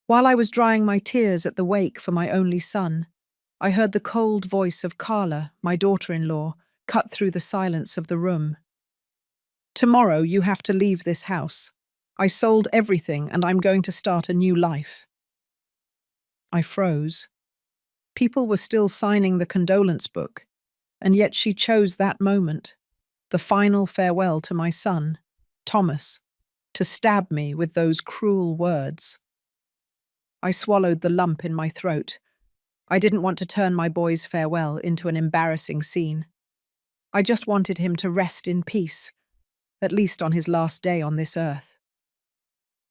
While I was drying my tears at the wake for my only son, I heard the cold voice of Carla, my daughter-in-law, cut through the silence of the room. "Tomorrow you have to leave this house. I sold everything and I'm going to start a new life." I froze. People were still signing the condolence book, and yet she chose that moment, the final farewell to my son, Thomas, to stab me with those cruel words. I swallowed the lump in my throat. I didn't want to turn my boy's farewell into an embarrassing scene. I just wanted him to rest in peace, at least on his last day on this earth.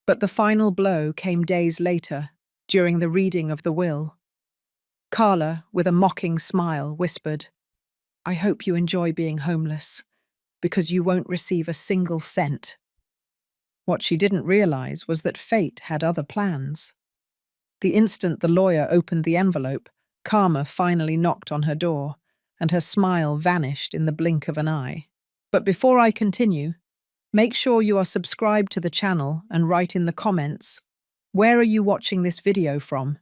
But the final blow came days later, during the reading of the will. Carla, with a mocking smile, whispered, "I hope you enjoy being homeless, because you won't receive a single cent." What she didn't realize was that fate had other plans. The instant the lawyer opened the envelope, Karma finally knocked on her door, and her smile vanished in the blink of an eye. But before I continue, make sure you are subscribed to the channel and write in the comments, where are you watching this video from?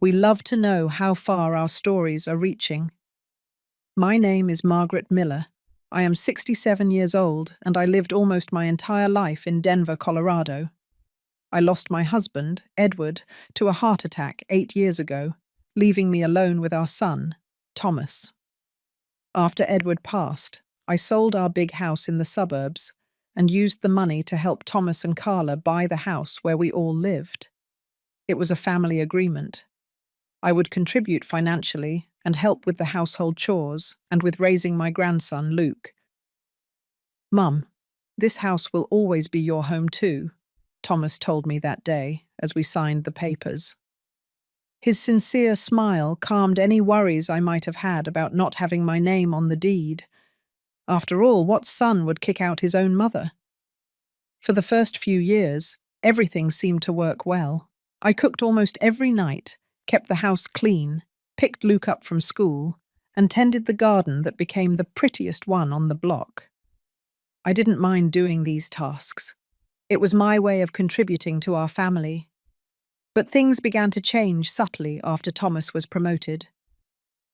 We love to know how far our stories are reaching. My name is Margaret Miller. I am 67 years old and I lived almost my entire life in Denver, Colorado. I lost my husband, Edward, to a heart attack 8 years ago, leaving me alone with our son, Thomas. After Edward passed, I sold our big house in the suburbs and used the money to help Thomas and Carla buy the house where we all lived. It was a family agreement. I would contribute financially and help with the household chores and with raising my grandson, Luke. "Mum, this house will always be your home too," Thomas told me that day as we signed the papers. His sincere smile calmed any worries I might have had about not having my name on the deed. After all, what son would kick out his own mother? For the first few years, everything seemed to work well. I cooked almost every night, kept the house clean, picked Luke up from school, and tended the garden that became the prettiest one on the block. I didn't mind doing these tasks. It was my way of contributing to our family. But things began to change subtly after Thomas was promoted.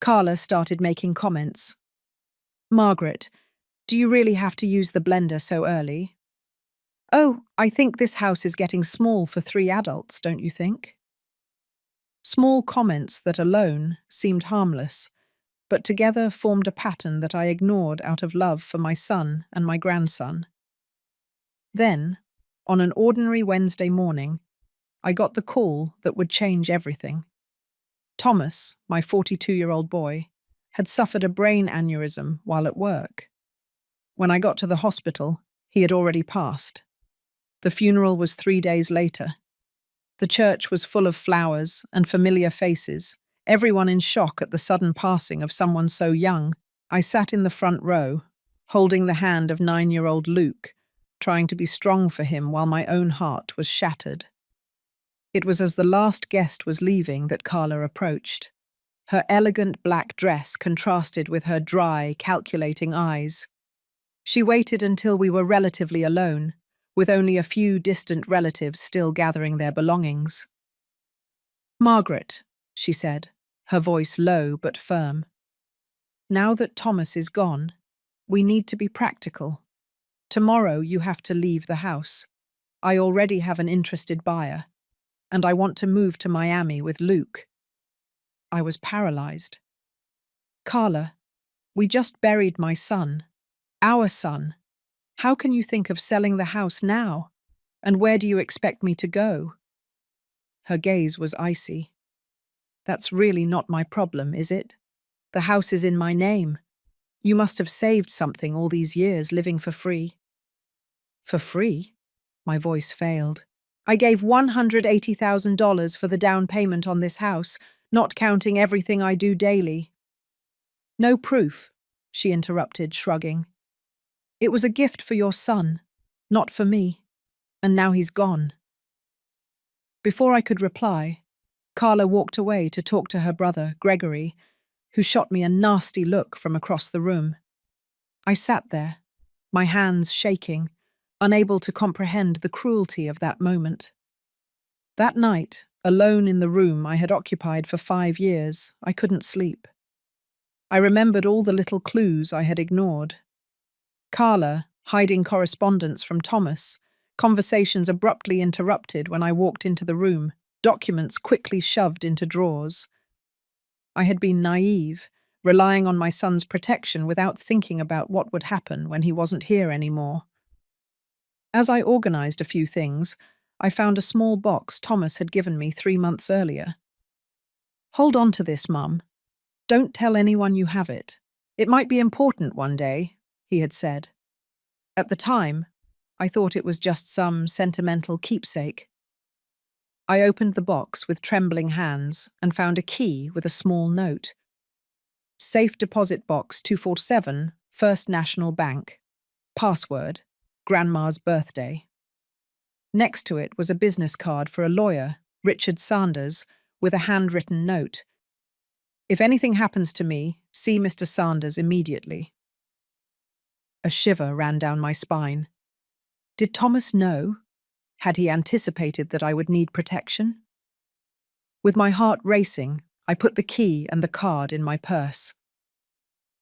Carla started making comments. "Margaret, do you really have to use the blender so early?" "Oh, I think this house is getting small for 3 adults, don't you think?" Small comments that alone seemed harmless, but together formed a pattern that I ignored out of love for my son and my grandson. Then, on an ordinary Wednesday morning, I got the call that would change everything. Thomas, my 42-year-old boy, had suffered a brain aneurysm while at work. When I got to the hospital, he had already passed. The funeral was 3 days later. The church was full of flowers and familiar faces, everyone in shock at the sudden passing of someone so young. I sat in the front row, holding the hand of 9-year-old Luke, trying to be strong for him while my own heart was shattered. It was as the last guest was leaving that Carla approached. Her elegant black dress contrasted with her dry, calculating eyes. She waited until we were relatively alone, with only a few distant relatives still gathering their belongings. "Margaret," she said, her voice low but firm. "Now that Thomas is gone, we need to be practical. Tomorrow you have to leave the house. I already have an interested buyer, and I want to move to Miami with Luke." I was paralyzed. "Carla, we just buried my son. Our son. How can you think of selling the house now? And where do you expect me to go?" Her gaze was icy. "That's really not my problem, is it? The house is in my name. You must have saved something all these years living for free." "For free?" My voice failed. "I gave $180,000 for the down payment on this house, not counting everything I do daily." "No proof," she interrupted, shrugging. "It was a gift for your son, not for me, and now he's gone." Before I could reply, Carla walked away to talk to her brother, Gregory, who shot me a nasty look from across the room. I sat there, my hands shaking, unable to comprehend the cruelty of that moment. That night, alone in the room I had occupied for 5 years, I couldn't sleep. I remembered all the little clues I had ignored. Carla, hiding correspondence from Thomas, conversations abruptly interrupted when I walked into the room, documents quickly shoved into drawers. I had been naive, relying on my son's protection without thinking about what would happen when he wasn't here anymore. As I organized a few things, I found a small box Thomas had given me 3 months earlier. "Hold on to this, Mum. Don't tell anyone you have it. It might be important one day," he had said. At the time, I thought it was just some sentimental keepsake. I opened the box with trembling hands and found a key with a small note. "Safe Deposit Box 247, First National Bank. Password, Grandma's birthday." Next to it was a business card for a lawyer, Richard Sanders, with a handwritten note. "If anything happens to me, see Mr. Sanders immediately." A shiver ran down my spine. Did Thomas know? Had he anticipated that I would need protection? With my heart racing, I put the key and the card in my purse.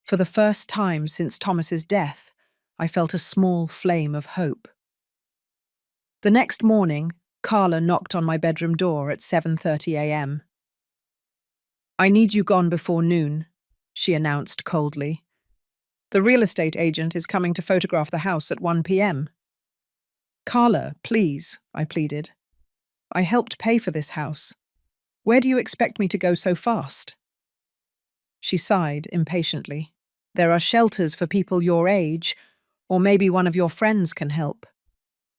For the first time since Thomas's death, I felt a small flame of hope. The next morning, Carla knocked on my bedroom door at 7:30 a.m. "I need you gone before noon," she announced coldly. "The real estate agent is coming to photograph the house at 1 p.m. "Carla, please," I pleaded. "I helped pay for this house. Where do you expect me to go so fast?" She sighed impatiently. "There are shelters for people your age, or maybe one of your friends can help.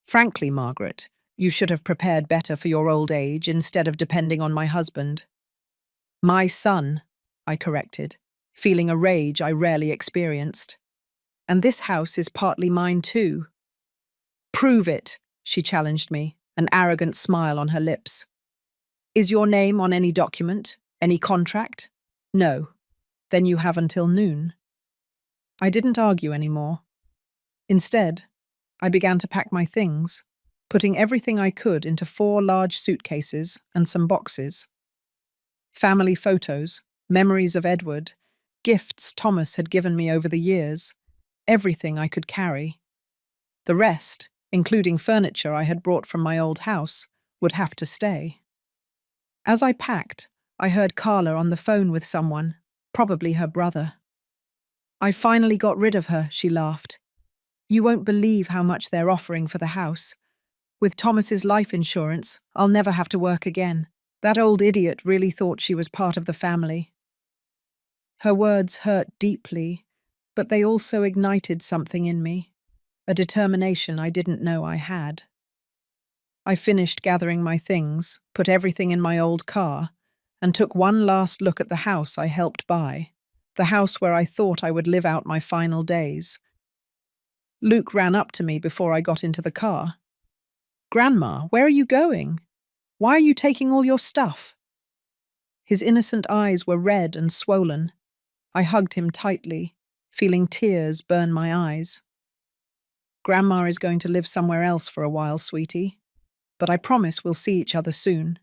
Frankly, Margaret, you should have prepared better for your old age instead of depending on my husband." "My son," I corrected, feeling a rage I rarely experienced. "And this house is partly mine too." "Prove it," she challenged me, an arrogant smile on her lips. "Is your name on any document? Any contract?" "No." "Then you have until noon." I didn't argue anymore. Instead, I began to pack my things, putting everything I could into 4 large suitcases and some boxes. Family photos, memories of Edward, gifts Thomas had given me over the years, everything I could carry. The rest, including furniture I had brought from my old house, would have to stay. As I packed, I heard Carla on the phone with someone, probably her brother. "I finally got rid of her," she laughed. "You won't believe how much they're offering for the house. With Thomas's life insurance, I'll never have to work again. That old idiot really thought she was part of the family." Her words hurt deeply, but they also ignited something in me, a determination I didn't know I had. I finished gathering my things, put everything in my old car, and took one last look at the house I helped buy, the house where I thought I would live out my final days. Luke ran up to me before I got into the car. "Grandma, where are you going? Why are you taking all your stuff?" His innocent eyes were red and swollen. I hugged him tightly, feeling tears burn my eyes. "Grandma is going to live somewhere else for a while, sweetie, but I promise we'll see each other soon."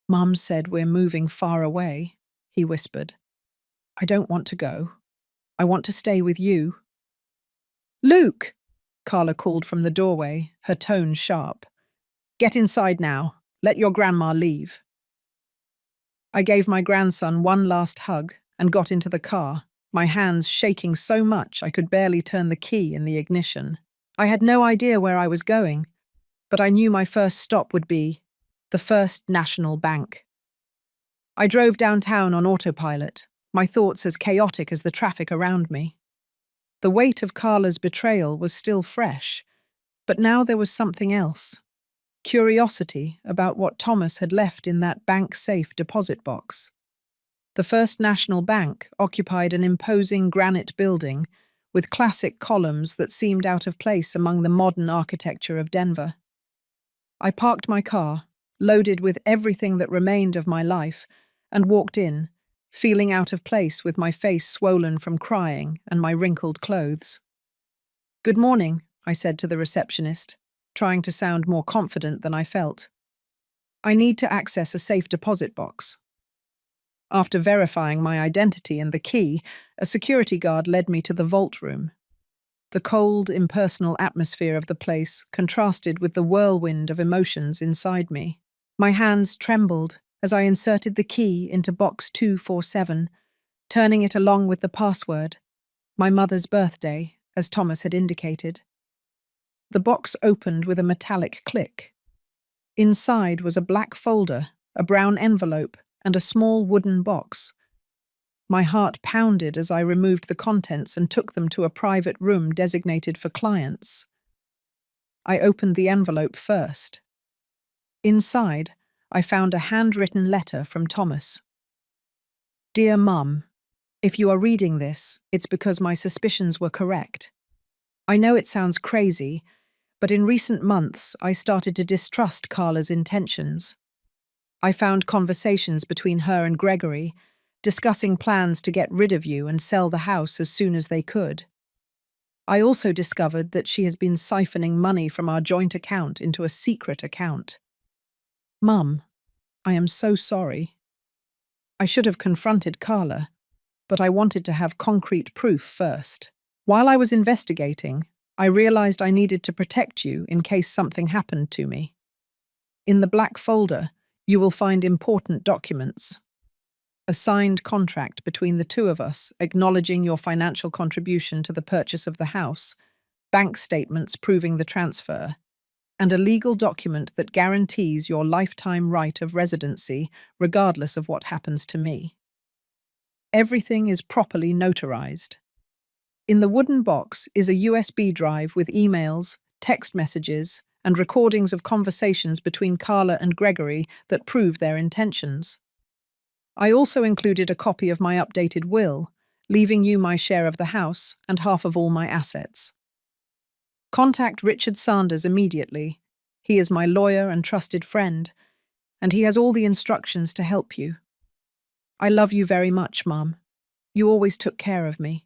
"Mum said we're moving far away," he whispered. "I don't want to go. I want to stay with you." "Luke!" Carla called from the doorway, her tone sharp. "Get inside now. Let your grandma leave." I gave my grandson one last hug and got into the car, my hands shaking so much I could barely turn the key in the ignition. I had no idea where I was going, but I knew my first stop would be the First National Bank. I drove downtown on autopilot, my thoughts as chaotic as the traffic around me. The weight of Carla's betrayal was still fresh, but now there was something else. Curiosity about what Thomas had left in that bank-safe deposit box. The First National Bank occupied an imposing granite building with classic columns that seemed out of place among the modern architecture of Denver. I parked my car, loaded with everything that remained of my life, and walked in, feeling out of place with my face swollen from crying and my wrinkled clothes. "Good morning," I said to the receptionist, trying to sound more confident than I felt. I need to access a safe deposit box. After verifying my identity and the key, a security guard led me to the vault room. The cold, impersonal atmosphere of the place contrasted with the whirlwind of emotions inside me. My hands trembled as I inserted the key into box 247, turning it along with the password, my mother's birthday, as Thomas had indicated. The box opened with a metallic click. Inside was a black folder, a brown envelope, and a small wooden box. My heart pounded as I removed the contents and took them to a private room designated for clients. I opened the envelope first. Inside, I found a handwritten letter from Thomas. Dear Mum, if you are reading this, it's because my suspicions were correct. I know it sounds crazy, but in recent months I started to distrust Carla's intentions. I found conversations between her and Gregory, discussing plans to get rid of you and sell the house as soon as they could. I also discovered that she has been siphoning money from our joint account into a secret account. Mum, I am so sorry. I should have confronted Carla, but I wanted to have concrete proof first. While I was investigating, I realized I needed to protect you in case something happened to me. In the black folder, you will find important documents. A signed contract between the two of us acknowledging your financial contribution to the purchase of the house, bank statements proving the transfer, and a legal document that guarantees your lifetime right of residency regardless of what happens to me. Everything is properly notarized. In the wooden box is a USB drive with emails, text messages, and recordings of conversations between Carla and Gregory that prove their intentions. I also included a copy of my updated will, leaving you my share of the house and half of all my assets. Contact Richard Sanders immediately. He is my lawyer and trusted friend, and he has all the instructions to help you. I love you very much, Mum. You always took care of me.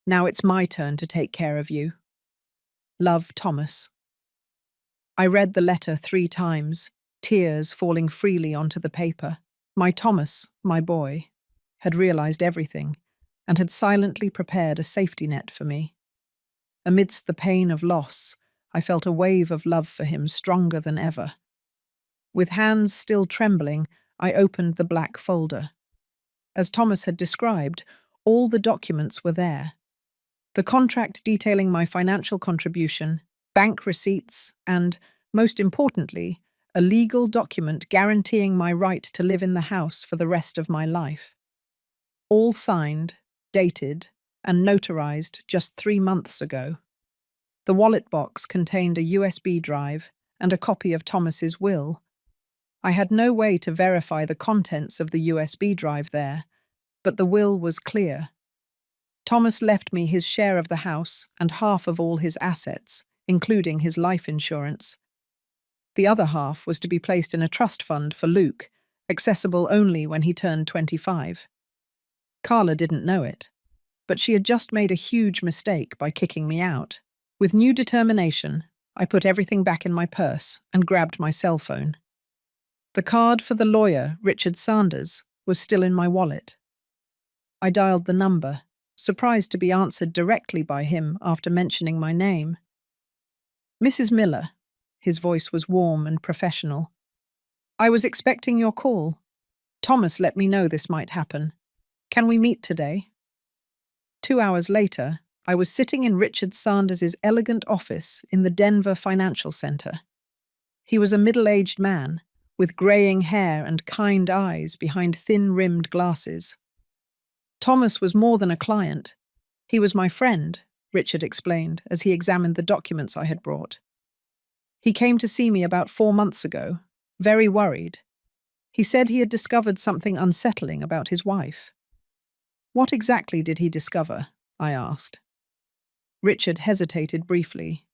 Now it's my turn to take care of you. Love, Thomas. I read the letter 3 times, tears falling freely onto the paper. My Thomas, my boy, had realized everything and had silently prepared a safety net for me. Amidst the pain of loss, I felt a wave of love for him stronger than ever. With hands still trembling, I opened the black folder. As Thomas had described, all the documents were there. The contract detailing my financial contribution, bank receipts, and, most importantly, a legal document guaranteeing my right to live in the house for the rest of my life. All signed, dated, and notarized just 3 months ago. The wallet box contained a USB drive and a copy of Thomas's will. I had no way to verify the contents of the USB drive there, but the will was clear. Thomas left me his share of the house and half of all his assets, including his life insurance. The other half was to be placed in a trust fund for Luke, accessible only when he turned 25. Carla didn't know it, but she had just made a huge mistake by kicking me out. With new determination, I put everything back in my purse and grabbed my cell phone. The card for the lawyer, Richard Sanders, was still in my wallet. I dialed the number, surprised to be answered directly by him after mentioning my name. Mrs. Miller. His voice was warm and professional. I was expecting your call. Thomas let me know this might happen. Can we meet today? 2 hours later, I was sitting in Richard Sanders's elegant office in the Denver Financial Center. He was a middle-aged man, with graying hair and kind eyes behind thin-rimmed glasses. Thomas was more than a client. He was my friend, Richard explained as he examined the documents I had brought. He came to see me about 4 months ago, very worried. He said he had discovered something unsettling about his wife. What exactly did he discover? I asked. Richard hesitated briefly.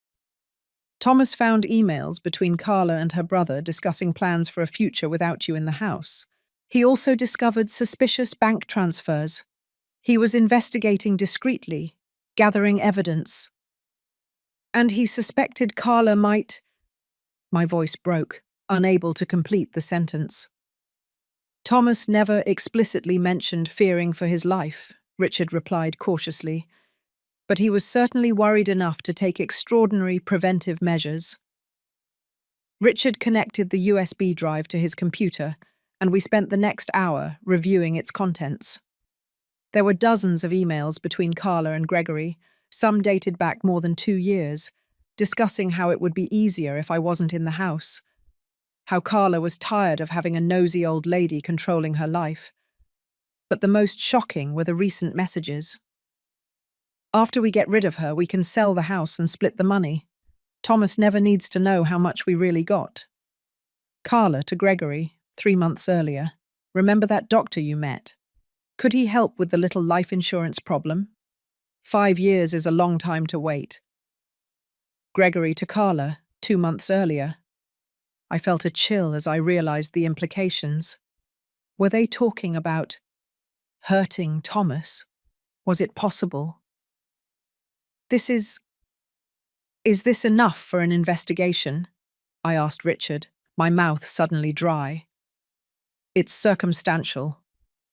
Thomas found emails between Carla and her brother discussing plans for a future without you in the house. He also discovered suspicious bank transfers. He was investigating discreetly, gathering evidence. And he suspected Carla might... My voice broke. unable to complete the sentence. Thomas never explicitly mentioned fearing for his life, Richard replied cautiously, but he was certainly worried enough to take extraordinary preventive measures. Richard connected the USB drive to his computer, and we spent the next hour reviewing its contents. There were dozens of emails between Carla and Gregory, some dated back more than 2 years, discussing how it would be easier if I wasn't in the house, how Carla was tired of having a nosy old lady controlling her life. But the most shocking were the recent messages. After we get rid of her, we can sell the house and split the money. Thomas never needs to know how much we really got. Carla to Gregory, 3 months earlier. Remember that doctor you met? Could he help with the little life insurance problem? 5 years is a long time to wait. Gregory to Carla, 2 months earlier. I felt a chill as I realized the implications. Were they talking about hurting Thomas? Was it possible? Is this enough for an investigation? I asked Richard, my mouth suddenly dry. It's circumstantial,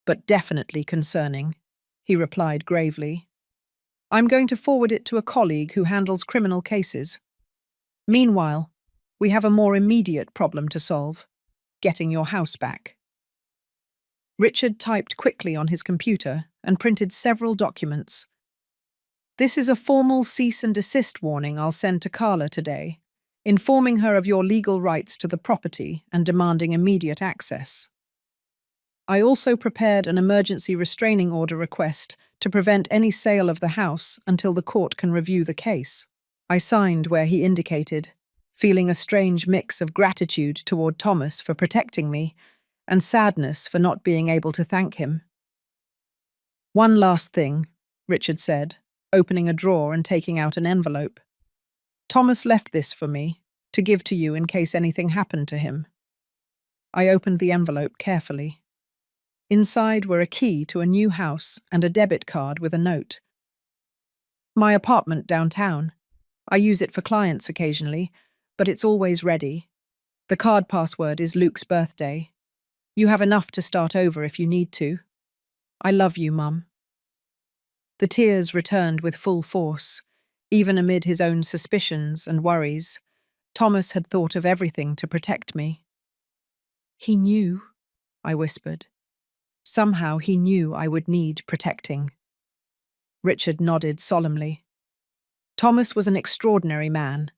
but definitely concerning, he replied gravely. I'm going to forward it to a colleague who handles criminal cases. Meanwhile, we have a more immediate problem to solve: getting your house back. Richard typed quickly on his computer and printed several documents. This is a formal cease and desist warning I'll send to Carla today, informing her of your legal rights to the property and demanding immediate access. I also prepared an emergency restraining order request to prevent any sale of the house until the court can review the case. I signed where he indicated, feeling a strange mix of gratitude toward Thomas for protecting me and sadness for not being able to thank him. One last thing, Richard said, opening a drawer and taking out an envelope. Thomas left this for me, to give to you in case anything happened to him. I opened the envelope carefully. Inside were a key to a new house and a debit card with a note. My apartment downtown. I use it for clients occasionally, but it's always ready. The card password is Luke's birthday. You have enough to start over if you need to. I love you, Mum. The tears returned with full force. Even amid his own suspicions and worries, Thomas had thought of everything to protect me. He knew, I whispered. Somehow he knew I would need protecting. Richard nodded solemnly. Thomas was an extraordinary man,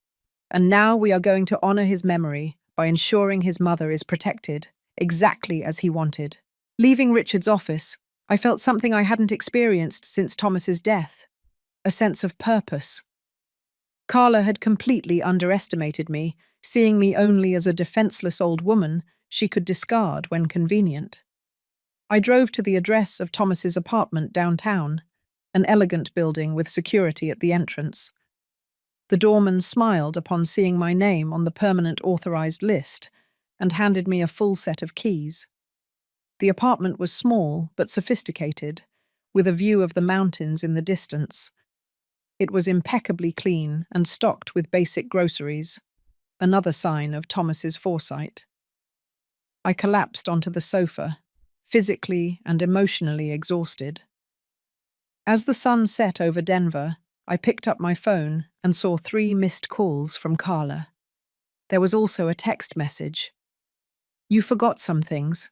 and now we are going to honor his memory by ensuring his mother is protected, exactly as he wanted. Leaving Richard's office, I felt something I hadn't experienced since Thomas's death, a sense of purpose. Carla had completely underestimated me, seeing me only as a defenseless old woman she could discard when convenient. I drove to the address of Thomas's apartment downtown, an elegant building with security at the entrance. The doorman smiled upon seeing my name on the permanent authorized list and handed me a full set of keys. The apartment was small but sophisticated, with a view of the mountains in the distance. It was impeccably clean and stocked with basic groceries, another sign of Thomas's foresight. I collapsed onto the sofa, physically and emotionally exhausted. As the sun set over Denver, I picked up my phone and saw 3 missed calls from Carla. There was also a text message. You forgot some things.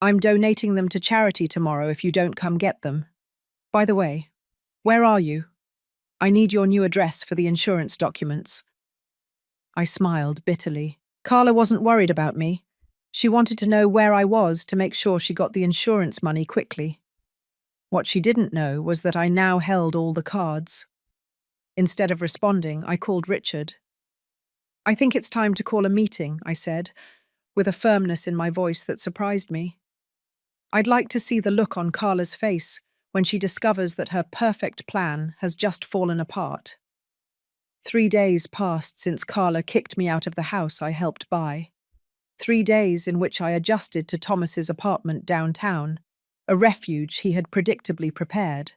I'm donating them to charity tomorrow if you don't come get them. By the way, where are you? I need your new address for the insurance documents. I smiled bitterly. Carla wasn't worried about me. She wanted to know where I was to make sure she got the insurance money quickly. What she didn't know was that I now held all the cards. Instead of responding, I called Richard. I think it's time to call a meeting, I said, with a firmness in my voice that surprised me. I'd like to see the look on Carla's face when she discovers that her perfect plan has just fallen apart. 3 days passed since Carla kicked me out of the house I helped buy. 3 days in which I adjusted to Thomas's apartment downtown, a refuge he had predictably prepared.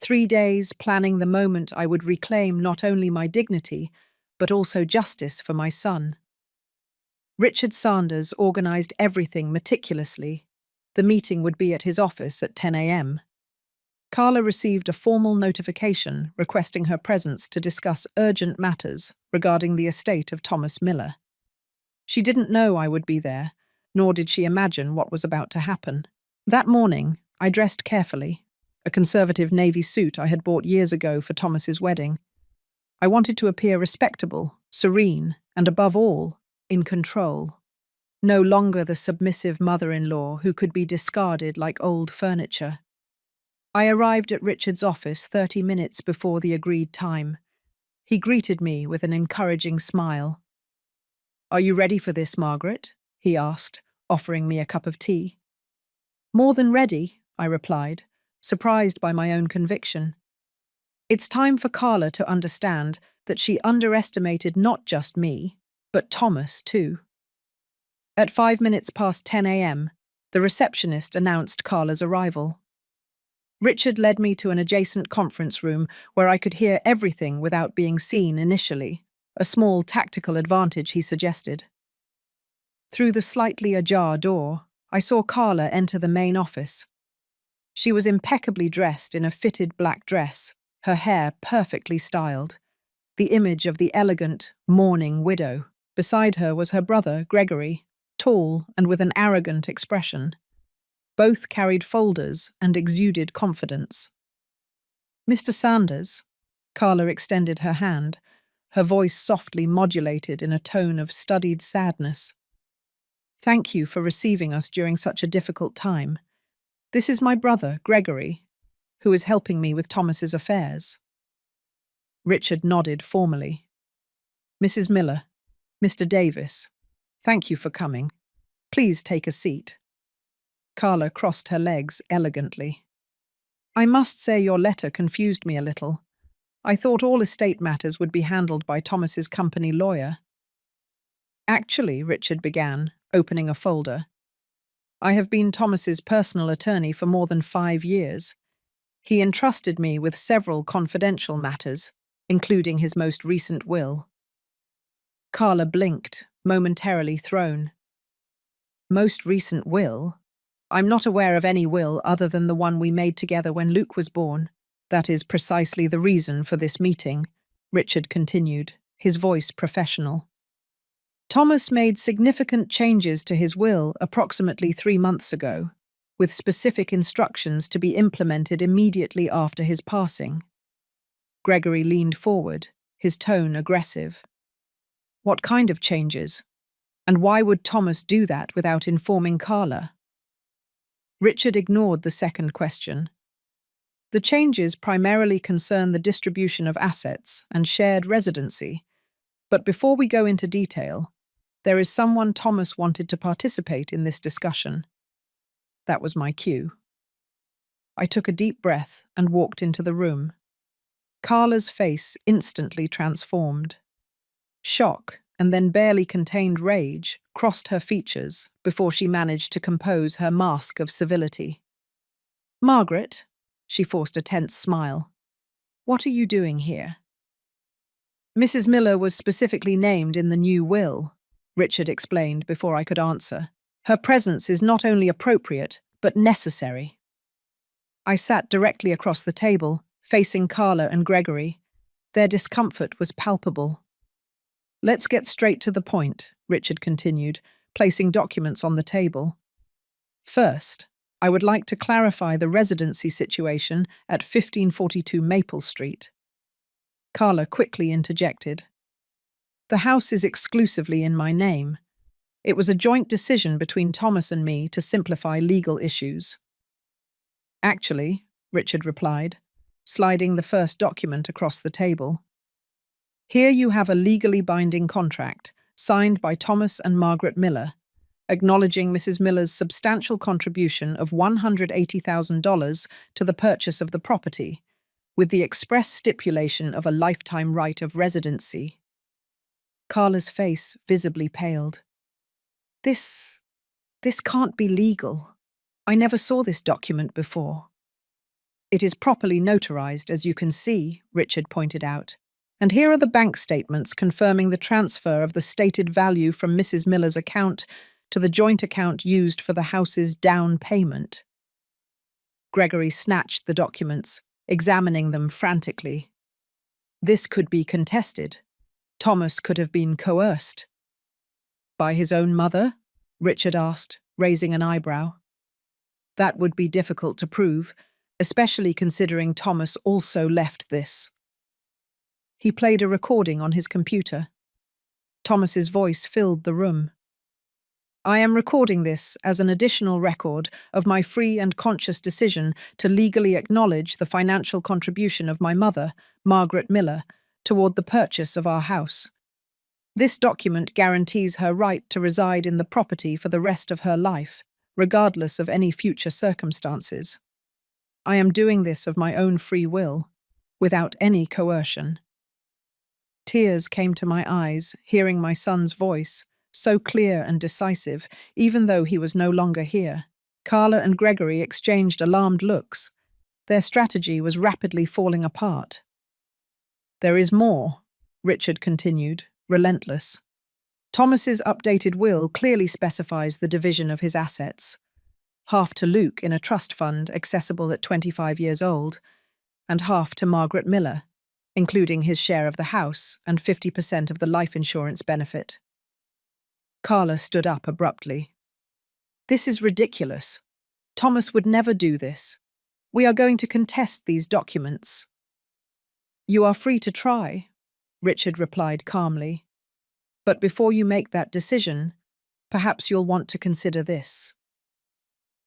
3 days planning the moment I would reclaim not only my dignity, but also justice for my son. Richard Sanders organized everything meticulously. The meeting would be at his office at 10 a.m. Carla received a formal notification requesting her presence to discuss urgent matters regarding the estate of Thomas Miller. She didn't know I would be there, nor did she imagine what was about to happen. That morning, I dressed carefully, a conservative navy suit I had bought years ago for Thomas's wedding. I wanted to appear respectable, serene, and above all, in control. No longer the submissive mother-in-law who could be discarded like old furniture. I arrived at Richard's office 30 minutes before the agreed time. He greeted me with an encouraging smile. "Are you ready for this, Margaret?" he asked, offering me a cup of tea. "More than ready," I replied, surprised by my own conviction. It's time for Carla to understand that she underestimated not just me, but Thomas too. At 5 minutes past 10 a.m., the receptionist announced Carla's arrival. Richard led me to an adjacent conference room where I could hear everything without being seen initially, a small tactical advantage he suggested. Through the slightly ajar door, I saw Carla enter the main office. She was impeccably dressed in a fitted black dress, her hair perfectly styled, the image of the elegant, mourning widow. Beside her was her brother, Gregory, tall and with an arrogant expression. Both carried folders and exuded confidence. "Mr. Sanders," Carla extended her hand, her voice softly modulated in a tone of studied sadness. "Thank you for receiving us during such a difficult time. This is my brother, Gregory, who is helping me with Thomas's affairs." Richard nodded formally. "Mrs. Miller, Mr. Davis, thank you for coming. Please take a seat." Carla crossed her legs elegantly. "I must say your letter confused me a little. I thought all estate matters would be handled by Thomas's company lawyer." "Actually," Richard began, opening a folder, "I have been Thomas's personal attorney for more than 5 years. He entrusted me with several confidential matters, including his most recent will." Carla blinked, momentarily thrown. "Most recent will? I'm not aware of any will other than the one we made together when Luke was born. That is precisely the reason for this meeting," Richard continued, his voice professional. "Thomas made significant changes to his will approximately 3 months ago, with specific instructions to be implemented immediately after his passing." Gregory leaned forward, his tone aggressive. "What kind of changes? And why would Thomas do that without informing Carla?" Richard ignored the second question. "The changes primarily concern the distribution of assets and shared residency. But before we go into detail, there is someone Thomas wanted to participate in this discussion." That was my cue. I took a deep breath and walked into the room. Carla's face instantly transformed. Shock and then barely contained rage crossed her features before she managed to compose her mask of civility. "Margaret," she forced a tense smile, "what are you doing here?" "Mrs. Miller was specifically named in the new will," Richard explained before I could answer. "Her presence is not only appropriate, but necessary." I sat directly across the table, facing Carla and Gregory. Their discomfort was palpable. "Let's get straight to the point," Richard continued, placing documents on the table. "First, I would like to clarify the residency situation at 1542 Maple Street." Carla quickly interjected. "The house is exclusively in my name. It was a joint decision between Thomas and me to simplify legal issues." "Actually," Richard replied, sliding the first document across the table, "here you have a legally binding contract signed by Thomas and Margaret Miller, acknowledging Mrs. Miller's substantial contribution of $180,000 to the purchase of the property, with the express stipulation of a lifetime right of residency." Carla's face visibly paled. This can't be legal. I never saw this document before." "It is properly notarized, as you can see," Richard pointed out. And here are the bank statements confirming the transfer of the stated value from Mrs. Miller's account to the joint account used for the house's down payment. Gregory snatched the documents, examining them frantically. This could be contested. Thomas could have been coerced. By his own mother? Richard asked, raising an eyebrow. That would be difficult to prove, especially considering Thomas also left this. He played a recording on his computer. Thomas's voice filled the room. I am recording this as an additional record of my free and conscious decision to legally acknowledge the financial contribution of my mother, Margaret Miller, toward the purchase of our house. This document guarantees her right to reside in the property for the rest of her life, regardless of any future circumstances. I am doing this of my own free will, without any coercion. Tears came to my eyes, hearing my son's voice, so clear and decisive, even though he was no longer here. Carla and Gregory exchanged alarmed looks. Their strategy was rapidly falling apart. There is more, Richard continued, relentless. Thomas's updated will clearly specifies the division of his assets. Half to Luke in a trust fund accessible at 25 years old, and half to Margaret Miller, including his share of the house and 50% of the life insurance benefit. Carla stood up abruptly. This is ridiculous. Thomas would never do this. We are going to contest these documents. You are free to try, Richard replied calmly. But before you make that decision, perhaps you'll want to consider this.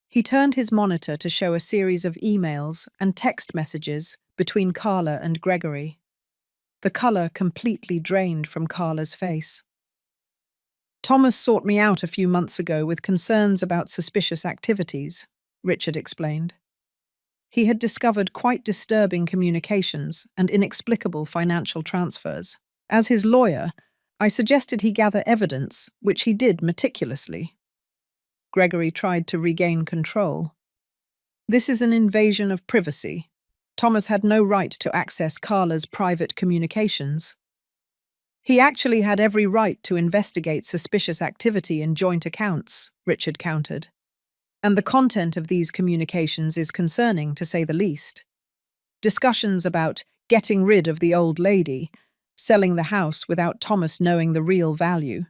He turned his monitor to show a series of emails and text messages between Carla and Gregory. The colour completely drained from Carla's face. Thomas sought me out a few months ago with concerns about suspicious activities, Richard explained. He had discovered quite disturbing communications and inexplicable financial transfers. As his lawyer, I suggested he gather evidence, which he did meticulously. Gregory tried to regain control. This is an invasion of privacy. Thomas had no right to access Carla's private communications. He actually had every right to investigate suspicious activity in joint accounts, Richard countered. And the content of these communications is concerning, to say the least. Discussions about getting rid of the old lady, selling the house without Thomas knowing the real value,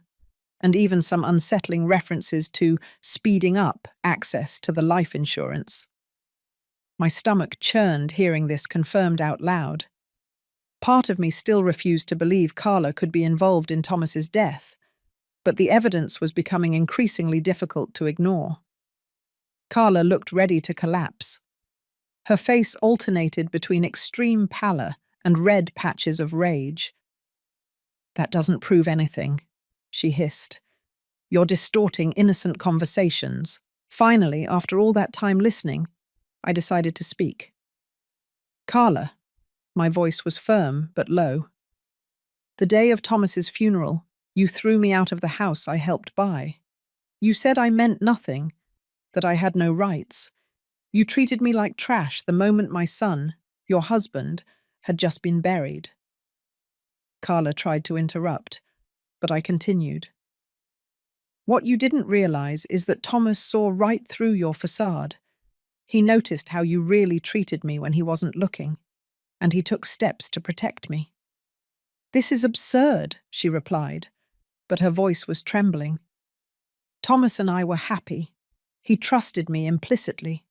and even some unsettling references to speeding up access to the life insurance. My stomach churned hearing this confirmed out loud. Part of me still refused to believe Carla could be involved in Thomas's death, but the evidence was becoming increasingly difficult to ignore. Carla looked ready to collapse. Her face alternated between extreme pallor and red patches of rage. That doesn't prove anything, she hissed. You're distorting innocent conversations. Finally, after all that time listening, I decided to speak. Carla, my voice was firm but low. The day of Thomas's funeral, you threw me out of the house I helped buy. You said I meant nothing, that I had no rights. You treated me like trash the moment my son, your husband, had just been buried. Carla tried to interrupt, but I continued. What you didn't realize is that Thomas saw right through your facade. He noticed how you really treated me when he wasn't looking, and he took steps to protect me. This is absurd, she replied, but her voice was trembling. Thomas and I were happy. He trusted me implicitly.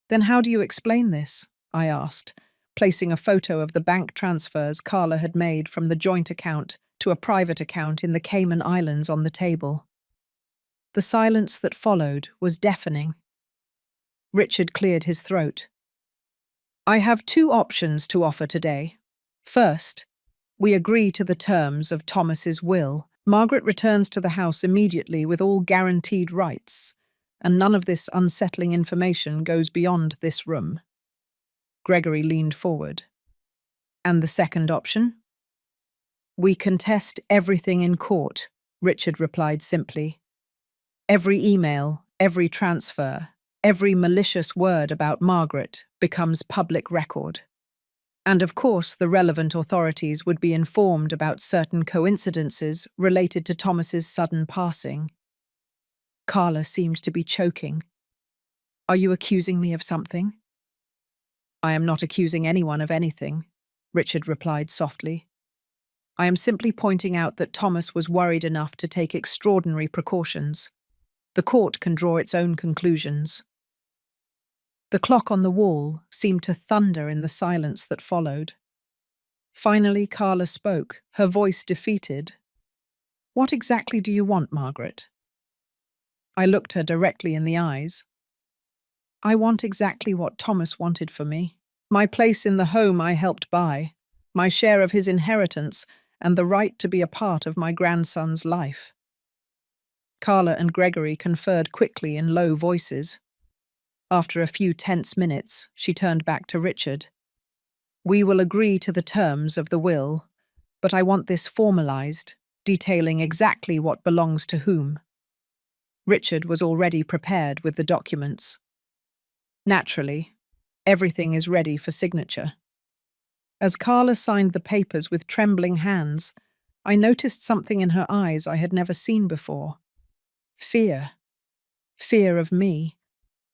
Then how do you explain this? I asked, placing a photo of the bank transfers Carla had made from the joint account to a private account in the Cayman Islands on the table. The silence that followed was deafening. Richard cleared his throat. I have two options to offer today. First, we agree to the terms of Thomas's will. Margaret returns to the house immediately with all guaranteed rights, and none of this unsettling information goes beyond this room. Gregory leaned forward. And the second option? We contest everything in court, Richard replied simply. Every email, every transfer, every malicious word about Margaret becomes public record. And of course, the relevant authorities would be informed about certain coincidences related to Thomas's sudden passing. Carla seemed to be choking. Are you accusing me of something? I am not accusing anyone of anything, Richard replied softly. I am simply pointing out that Thomas was worried enough to take extraordinary precautions. The court can draw its own conclusions. The clock on the wall seemed to thunder in the silence that followed. Finally, Carla spoke, her voice defeated. What exactly do you want, Margaret? I looked her directly in the eyes. I want exactly what Thomas wanted for me. My place in the home I helped buy, my share of his inheritance, and the right to be a part of my grandson's life. Carla and Gregory conferred quickly in low voices. After a few tense minutes, she turned back to Richard. We will agree to the terms of the will, but I want this formalized, detailing exactly what belongs to whom. Richard was already prepared with the documents. Naturally, everything is ready for signature. As Carla signed the papers with trembling hands, I noticed something in her eyes I had never seen before. Fear. Fear of me,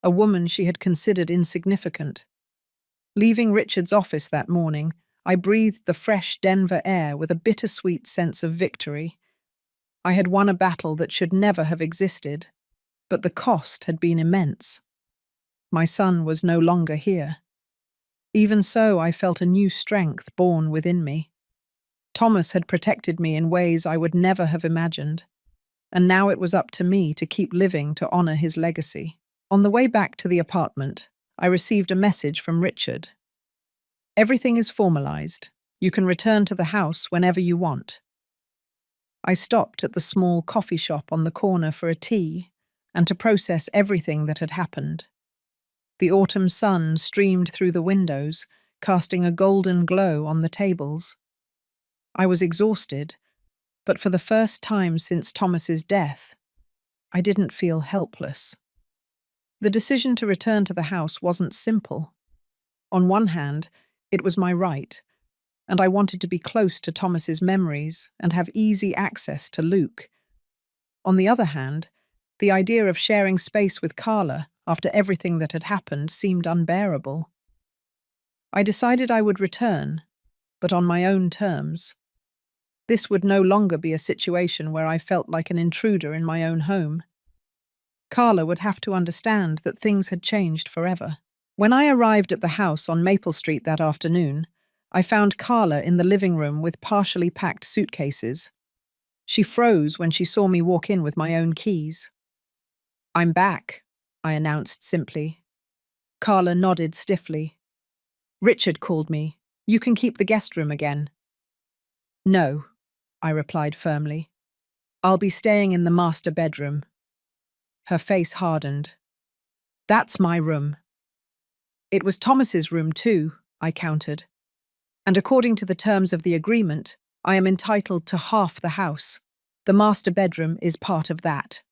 a woman she had considered insignificant. Leaving Richard's office that morning, I breathed the fresh Denver air with a bittersweet sense of victory. I had won a battle that should never have existed, but the cost had been immense. My son was no longer here. Even so, I felt a new strength born within me. Thomas had protected me in ways I would never have imagined, and now it was up to me to keep living to honor his legacy. On the way back to the apartment, I received a message from Richard. Everything is formalized. You can return to the house whenever you want. I stopped at the small coffee shop on the corner for a tea and to process everything that had happened. The autumn sun streamed through the windows, casting a golden glow on the tables. I was exhausted, but for the first time since Thomas's death, I didn't feel helpless. The decision to return to the house wasn't simple. On one hand, it was my right, and I wanted to be close to Thomas's memories and have easy access to Luke. On the other hand, the idea of sharing space with Carla after everything that had happened seemed unbearable. I decided I would return, but on my own terms. This would no longer be a situation where I felt like an intruder in my own home. Carla would have to understand that things had changed forever. When I arrived at the house on Maple Street that afternoon, I found Carla in the living room with partially packed suitcases. She froze when she saw me walk in with my own keys. I'm back, I announced simply. Carla nodded stiffly. Richard called me. You can keep the guest room again. No, I replied firmly. I'll be staying in the master bedroom. Her face hardened. That's my room. It was Thomas's room too, I countered. And according to the terms of the agreement, I am entitled to half the house. The master bedroom is part of that.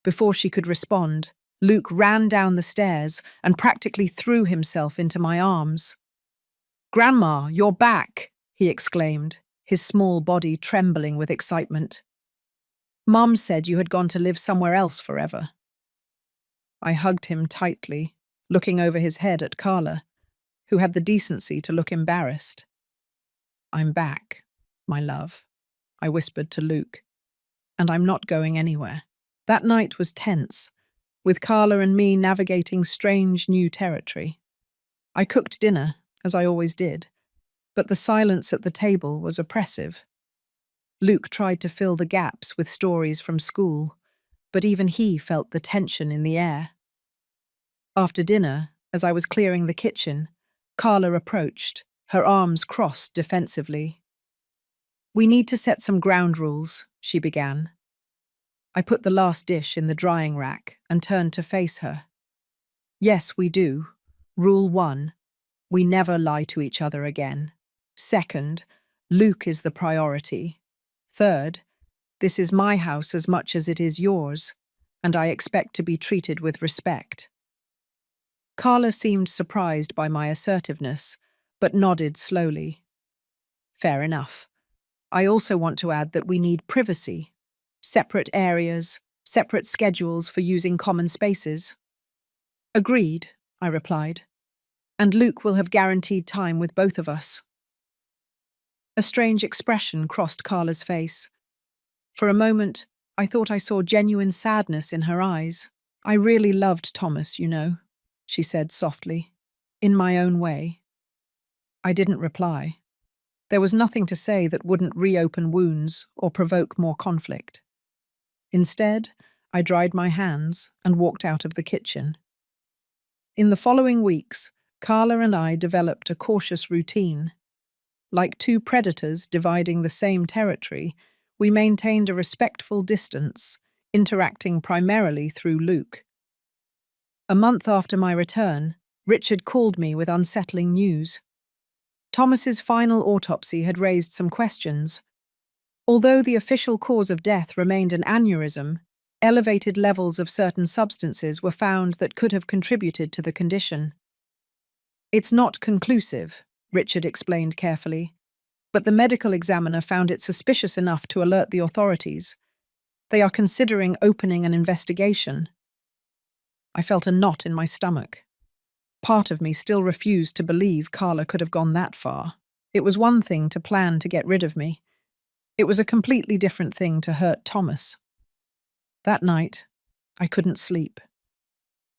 Before she could respond, Luke ran down the stairs and practically threw himself into my arms. Grandma, you're back, he exclaimed, his small body trembling with excitement. Mum said you had gone to live somewhere else forever. I hugged him tightly, looking over his head at Carla, who had the decency to look embarrassed. I'm back, my love, I whispered to Luke, and I'm not going anywhere. That night was tense, with Carla and me navigating strange new territory. I cooked dinner, as I always did, but the silence at the table was oppressive. Luke tried to fill the gaps with stories from school, but even he felt the tension in the air. After dinner, as I was clearing the kitchen, Carla approached, her arms crossed defensively. We need to set some ground rules, she began. I put the last dish in the drying rack and turned to face her. Yes, we do. Rule 1. We never lie to each other again. Second, Luke is the priority. Third, this is my house as much as it is yours, and I expect to be treated with respect. Carla seemed surprised by my assertiveness, but nodded slowly. Fair enough. I also want to add that we need privacy, separate areas, separate schedules for using common spaces. Agreed, I replied. And Luke will have guaranteed time with both of us. A strange expression crossed Carla's face. For a moment, I thought I saw genuine sadness in her eyes. I really loved Thomas, you know, she said softly, in my own way. I didn't reply. There was nothing to say that wouldn't reopen wounds or provoke more conflict. Instead, I dried my hands and walked out of the kitchen. In the following weeks, Carla and I developed a cautious routine. Like two predators dividing the same territory, we maintained a respectful distance, interacting primarily through Luke. A month after my return, Richard called me with unsettling news. Thomas's final autopsy had raised some questions. Although the official cause of death remained an aneurysm, elevated levels of certain substances were found that could have contributed to the condition. It's not conclusive, Richard explained carefully, but the medical examiner found it suspicious enough to alert the authorities. They are considering opening an investigation. I felt a knot in my stomach. Part of me still refused to believe Carla could have gone that far. It was one thing to plan to get rid of me. It was a completely different thing to hurt Thomas. That night, I couldn't sleep.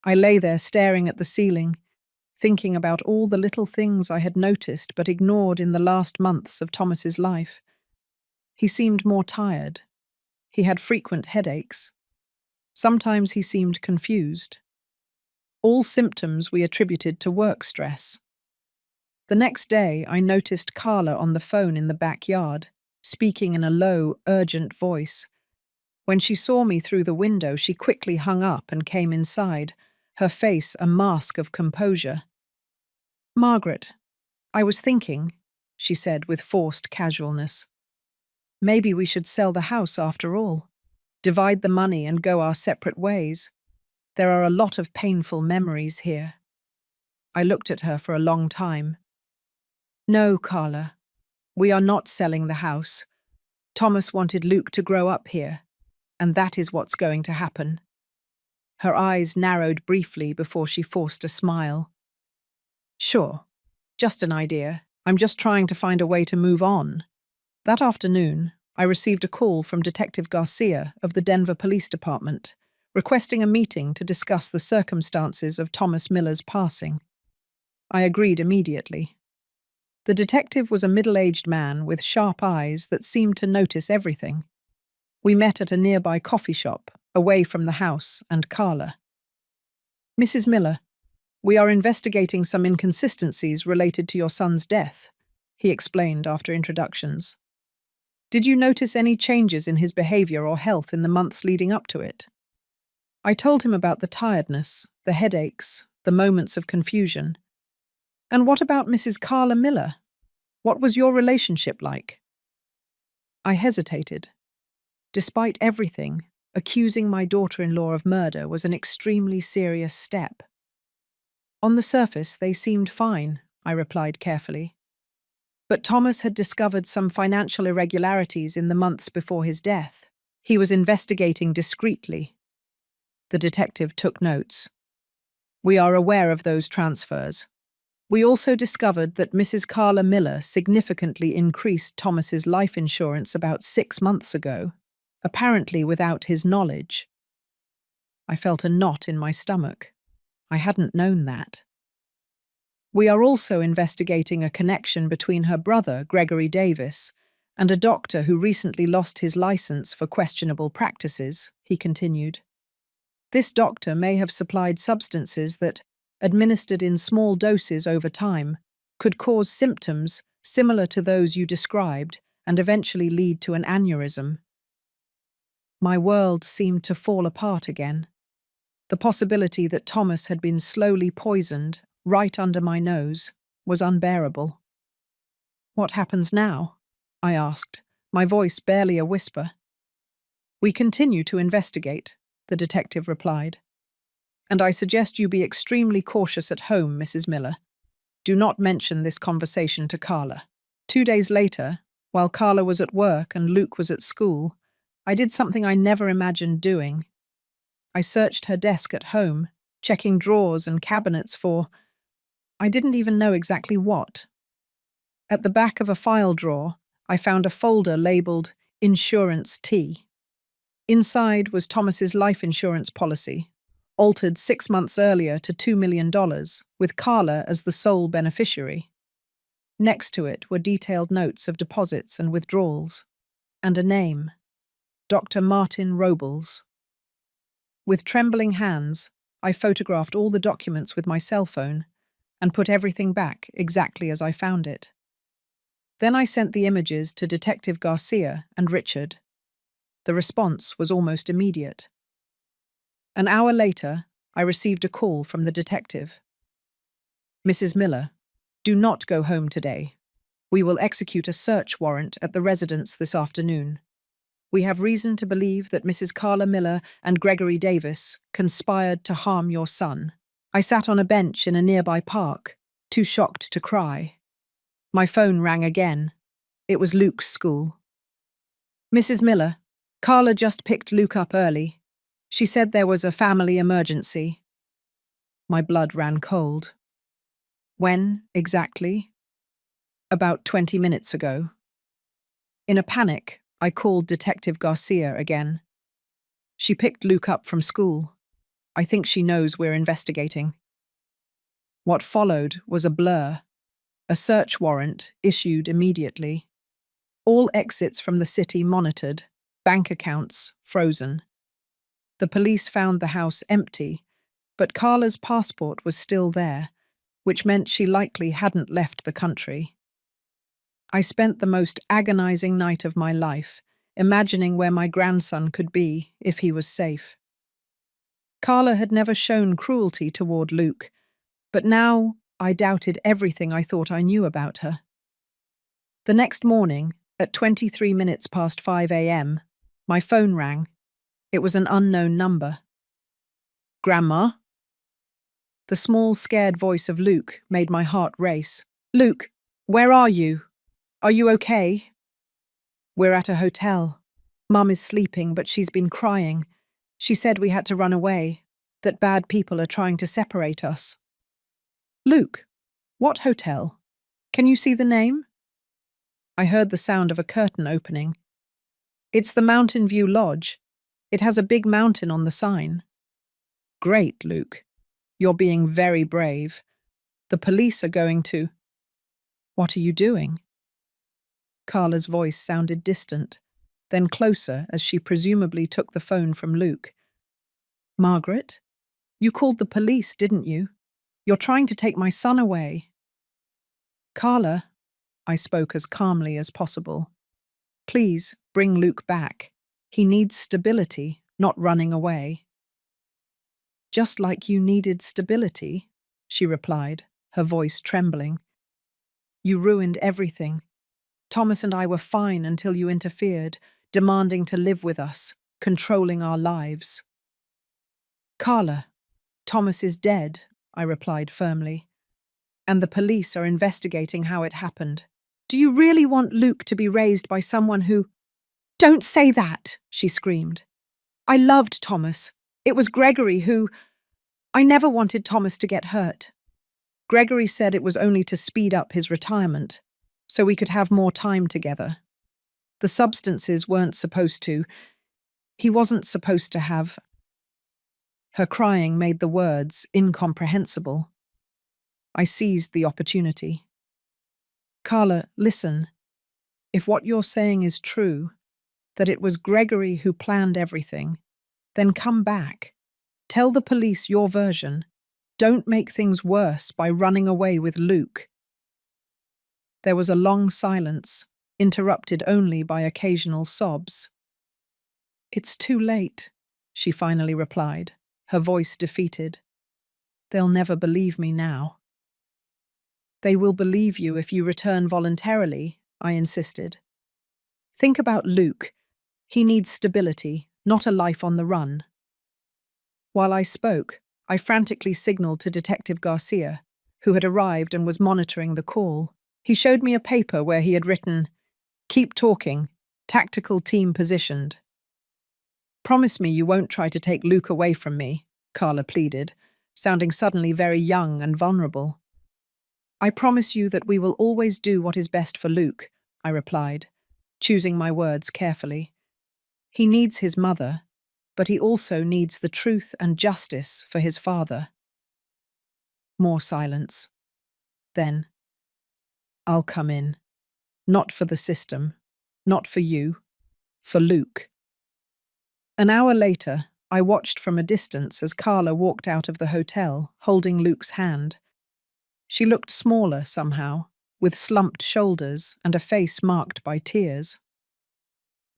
I lay there staring at the ceiling, thinking about all the little things I had noticed but ignored in the last months of Thomas's life. He seemed more tired. He had frequent headaches. Sometimes he seemed confused. All symptoms we attributed to work stress. The next day, I noticed Carla on the phone in the backyard, speaking in a low, urgent voice. When she saw me through the window, she quickly hung up and came inside, her face a mask of composure. "Margaret, I was thinking," she said with forced casualness. "Maybe we should sell the house after all, divide the money and go our separate ways. There are a lot of painful memories here." I looked at her for a long time. "No, Carla, we are not selling the house. Thomas wanted Luke to grow up here, and that is what's going to happen." Her eyes narrowed briefly before she forced a smile. "Sure, just an idea. I'm just trying to find a way to move on." That afternoon, I received a call from Detective Garcia of the Denver Police Department, requesting a meeting to discuss the circumstances of Thomas Miller's passing. I agreed immediately. The detective was a middle-aged man with sharp eyes that seemed to notice everything. We met at a nearby coffee shop, away from the house and Carla. "Mrs. Miller, we are investigating some inconsistencies related to your son's death," he explained after introductions. "Did you notice any changes in his behavior or health in the months leading up to it?" I told him about the tiredness, the headaches, the moments of confusion. "And what about Mrs. Carla Miller? What was your relationship like?" I hesitated. Despite everything, accusing my daughter-in-law of murder was an extremely serious step. "On the surface, they seemed fine," I replied carefully. But Thomas had discovered some financial irregularities in the months before his death. He was investigating discreetly. The detective took notes. "We are aware of those transfers. We also discovered that Mrs. Carla Miller significantly increased Thomas's life insurance about 6 months ago, apparently without his knowledge." I felt a knot in my stomach. I hadn't known that. "We are also investigating a connection between her brother, Gregory Davis, and a doctor who recently lost his license for questionable practices," he continued. "This doctor may have supplied substances that, administered in small doses over time, could cause symptoms similar to those you described and eventually lead to an aneurysm." My world seemed to fall apart again. The possibility that Thomas had been slowly poisoned, right under my nose, was unbearable. "What happens now?" I asked, my voice barely a whisper. "We continue to investigate," the detective replied. "And I suggest you be extremely cautious at home, Mrs. Miller. Do not mention this conversation to Carla. 2 days later, while Carla was at work and Luke was at school, I did something I never imagined doing. I searched her desk at home, checking drawers and cabinets for, I didn't even know exactly what. At the back of a file drawer, I found a folder labeled Insurance T. Inside was Thomas's life insurance policy, altered 6 months earlier to $2 million, with Carla as the sole beneficiary. Next to it were detailed notes of deposits and withdrawals, and a name, Dr. Martin Robles. With trembling hands, I photographed all the documents with my cell phone and put everything back exactly as I found it. Then I sent the images to Detective Garcia and Richard. The response was almost immediate. An hour later, I received a call from the detective. Mrs. Miller, do not go home today. We will execute a search warrant at the residence this afternoon. We have reason to believe that Mrs. Carla Miller and Gregory Davis conspired to harm your son. I sat on a bench in a nearby park, too shocked to cry. My phone rang again. It was Luke's school. Mrs. Miller, Carla just picked Luke up early. She said there was a family emergency. My blood ran cold. When, exactly? About 20 minutes ago. In a panic, I called Detective Garcia again. She picked Luke up from school. I think she knows we're investigating. What followed was a blur. A search warrant issued immediately. All exits from the city monitored, bank accounts frozen. The police found the house empty, but Carla's passport was still there, which meant she likely hadn't left the country. I spent the most agonizing night of my life, imagining where my grandson could be if he was safe. Carla had never shown cruelty toward Luke, but now I doubted everything I thought I knew about her. The next morning, at 23 minutes past 5 a.m., my phone rang. It was an unknown number. Grandma? The small, scared voice of Luke made my heart race. Luke, where are you? Are you okay? We're at a hotel. Mum is sleeping, but she's been crying. She said we had to run away, that bad people are trying to separate us. Luke, what hotel? Can you see the name? I heard the sound of a curtain opening. It's the Mountain View Lodge. It has a big mountain on the sign. Great, Luke. You're being very brave. The police are going to... What are you doing? Carla's voice sounded distant, then closer as she presumably took the phone from Luke. Margaret? You called the police, didn't you? You're trying to take my son away. Carla, I spoke as calmly as possible. Please bring Luke back. He needs stability, not running away. Just like you needed stability, she replied, her voice trembling. You ruined everything. Thomas and I were fine until you interfered, demanding to live with us, controlling our lives. Carla, Thomas is dead, I replied firmly, and the police are investigating how it happened. Do you really want Luke to be raised by someone who... Don't say that, she screamed. I loved Thomas. It was Gregory who... I never wanted Thomas to get hurt. Gregory said it was only to speed up his retirement, so we could have more time together. The substances weren't supposed to. He wasn't supposed to have... Her crying made the words incomprehensible. I seized the opportunity. Carla, listen. If what you're saying is true, that it was Gregory who planned everything, then come back. Tell the police your version. Don't make things worse by running away with Luke. There was a long silence, interrupted only by occasional sobs. It's too late, she finally replied, her voice defeated. They'll never believe me now. They will believe you if you return voluntarily, I insisted. Think about Luke. He needs stability, not a life on the run. While I spoke, I frantically signaled to Detective Garcia, who had arrived and was monitoring the call. He showed me a paper where he had written, "Keep talking, tactical team positioned." "Promise me you won't try to take Luke away from me," Carla pleaded, sounding suddenly very young and vulnerable. "I promise you that we will always do what is best for Luke," I replied, choosing my words carefully. "He needs his mother, but he also needs the truth and justice for his father." More silence. Then, "I'll come in. Not for the system. Not for you. For Luke." An hour later, I watched from a distance as Carla walked out of the hotel, holding Luke's hand. She looked smaller somehow, with slumped shoulders and a face marked by tears.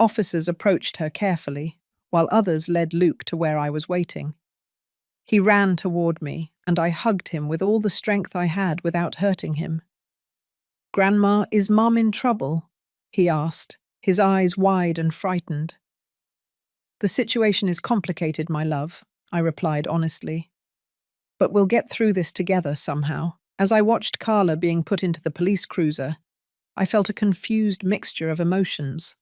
Officers approached her carefully, while others led Luke to where I was waiting. He ran toward me, and I hugged him with all the strength I had without hurting him. "Grandma, is Mom in trouble?" he asked, his eyes wide and frightened. "The situation is complicated, my love," I replied honestly. "But we'll get through this together somehow." As I watched Carla being put into the police cruiser, I felt a confused mixture of emotions: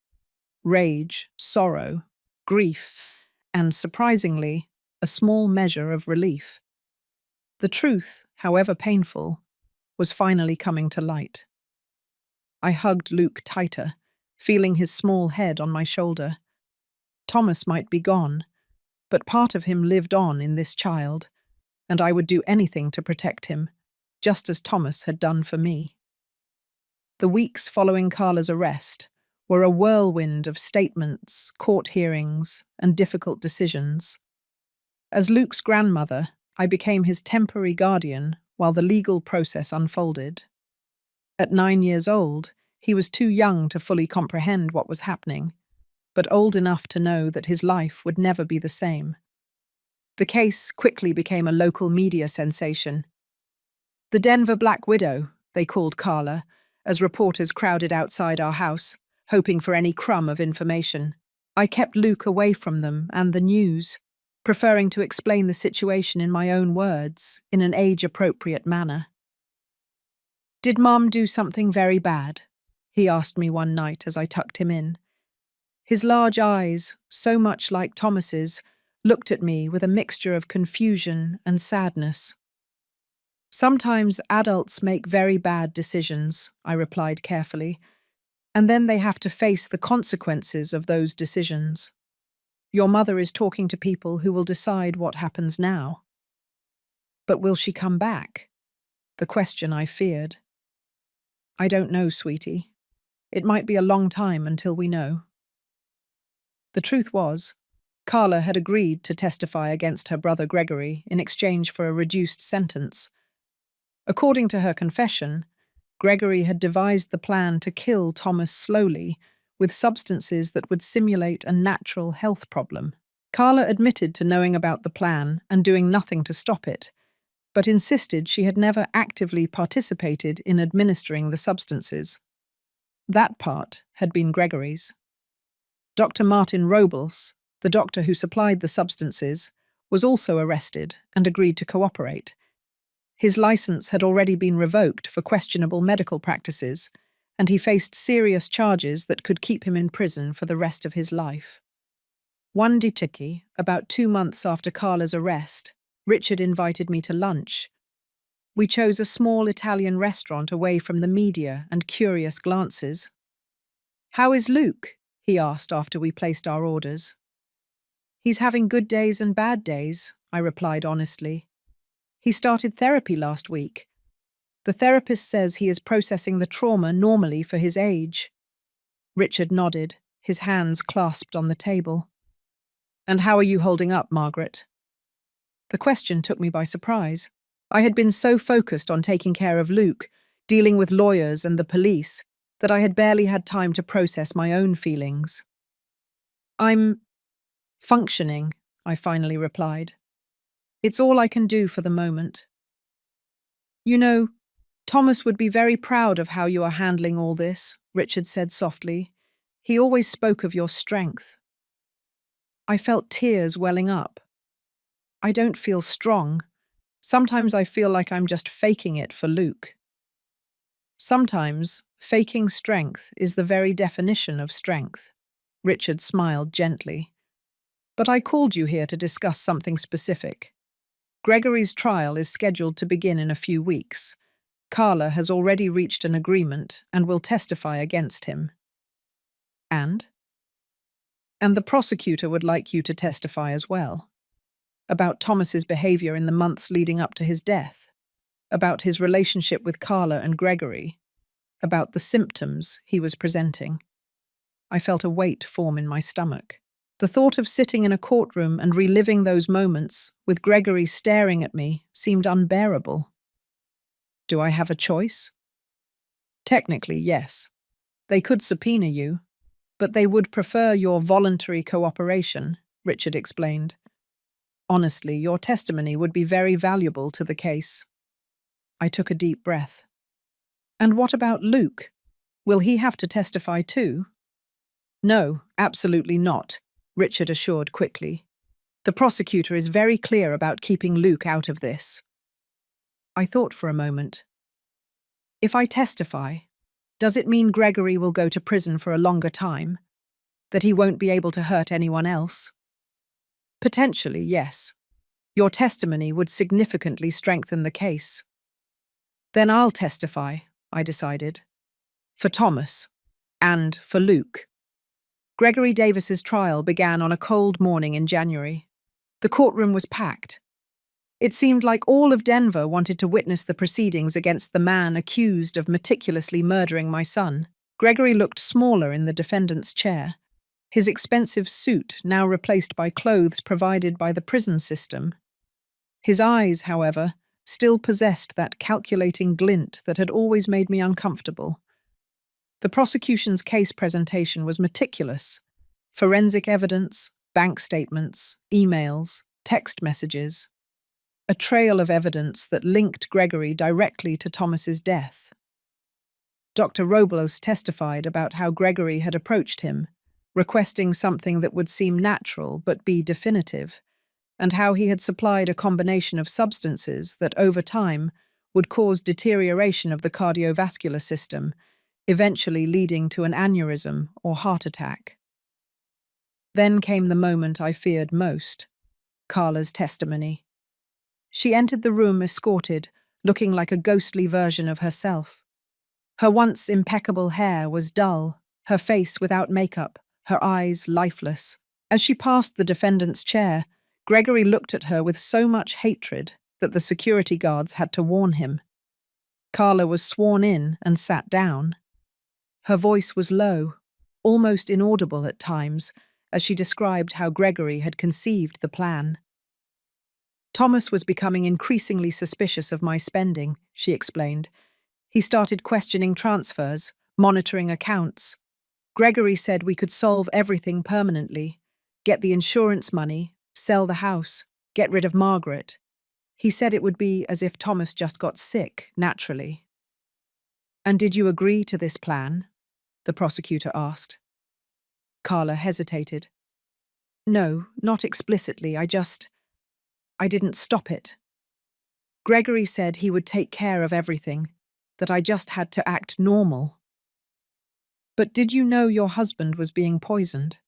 rage, sorrow, grief, and, surprisingly, a small measure of relief. The truth, however painful, was finally coming to light. I hugged Luke tighter, feeling his small head on my shoulder. Thomas might be gone, but part of him lived on in this child, and I would do anything to protect him, just as Thomas had done for me. The weeks following Carla's arrest were a whirlwind of statements, court hearings, and difficult decisions. As Luke's grandmother, I became his temporary guardian while the legal process unfolded. At 9 years old, he was too young to fully comprehend what was happening, but old enough to know that his life would never be the same. The case quickly became a local media sensation. "The Denver Black Widow," they called Carla, as reporters crowded outside our house, hoping for any crumb of information. I kept Luke away from them and the news, preferring to explain the situation in my own words, in an age-appropriate manner. "Did Mom do something very bad?" he asked me one night as I tucked him in. His large eyes, so much like Thomas's, looked at me with a mixture of confusion and sadness. "Sometimes adults make very bad decisions," I replied carefully, "and then they have to face the consequences of those decisions. Your mother is talking to people who will decide what happens now." "But will she come back?" The question I feared. "I don't know, sweetie. It might be a long time until we know." The truth was, Carla had agreed to testify against her brother Gregory in exchange for a reduced sentence. According to her confession, Gregory had devised the plan to kill Thomas slowly with substances that would simulate a natural health problem. Carla admitted to knowing about the plan and doing nothing to stop it, but insisted she had never actively participated in administering the substances. That part had been Gregory's. Dr. Martin Robles, the doctor who supplied the substances, was also arrested and agreed to cooperate. His license had already been revoked for questionable medical practices, and he faced serious charges that could keep him in prison for the rest of his life. One day, about 2 months after Carla's arrest, Richard invited me to lunch. We chose a small Italian restaurant away from the media and curious glances. "How is Luke?" he asked after we placed our orders. "He's having good days and bad days," I replied honestly. "He started therapy last week. The therapist says he is processing the trauma normally for his age." Richard nodded, his hands clasped on the table. "And how are you holding up, Margaret?" The question took me by surprise. I had been so focused on taking care of Luke, dealing with lawyers and the police, that I had barely had time to process my own feelings. "I'm functioning," I finally replied. "It's all I can do for the moment." "You know, Thomas would be very proud of how you are handling all this," Richard said softly. "He always spoke of your strength." I felt tears welling up. "I don't feel strong. Sometimes I feel like I'm just faking it for Luke. Sometimes faking strength is the very definition of strength. Richard smiled gently. But I called you here to discuss something specific. Gregory's trial is scheduled to begin in a few weeks. Carla has already reached an agreement and will testify against him. And? And the prosecutor would like you to testify as well. About Thomas's behavior in the months leading up to his death. About his relationship with Carla and Gregory. About the symptoms he was presenting. I felt a weight form in my stomach. The thought of sitting in a courtroom and reliving those moments, with Gregory staring at me, seemed unbearable. Do I have a choice? Technically, yes. They could subpoena you, but they would prefer your voluntary cooperation, Richard explained. Honestly, your testimony would be very valuable to the case. I took a deep breath. And what about Luke? Will he have to testify too? No, absolutely not, Richard assured quickly. The prosecutor is very clear about keeping Luke out of this. I thought for a moment. If I testify, does it mean Gregory will go to prison for a longer time? That he won't be able to hurt anyone else? Potentially, yes. Your testimony would significantly strengthen the case. Then I'll testify, I decided. For Thomas. And for Luke. Gregory Davis's trial began on a cold morning in January. The courtroom was packed. It seemed like all of Denver wanted to witness the proceedings against the man accused of meticulously murdering my son. Gregory looked smaller in the defendant's chair, his expensive suit now replaced by clothes provided by the prison system. His eyes, however, still possessed that calculating glint that had always made me uncomfortable. The prosecution's case presentation was meticulous. Forensic evidence, bank statements, emails, text messages. A trail of evidence that linked Gregory directly to Thomas's death. Dr. Robles testified about how Gregory had approached him, requesting something that would seem natural but be definitive, and how he had supplied a combination of substances that, over time, would cause deterioration of the cardiovascular system, eventually leading to an aneurysm or heart attack. Then came the moment I feared most, Carla's testimony. She entered the room escorted, looking like a ghostly version of herself. Her once impeccable hair was dull, her face without makeup, her eyes lifeless. As she passed the defendant's chair, Gregory looked at her with so much hatred that the security guards had to warn him. Carla was sworn in and sat down. Her voice was low, almost inaudible at times, as she described how Gregory had conceived the plan. Thomas was becoming increasingly suspicious of my spending, she explained. He started questioning transfers, monitoring accounts. Gregory said we could solve everything permanently, get the insurance money, sell the house, get rid of Margaret. He said it would be as if Thomas just got sick, naturally. And did you agree to this plan? The prosecutor asked. Carla hesitated. No, not explicitly, I didn't stop it. Gregory said he would take care of everything, that I just had to act normal. But did you know your husband was being poisoned?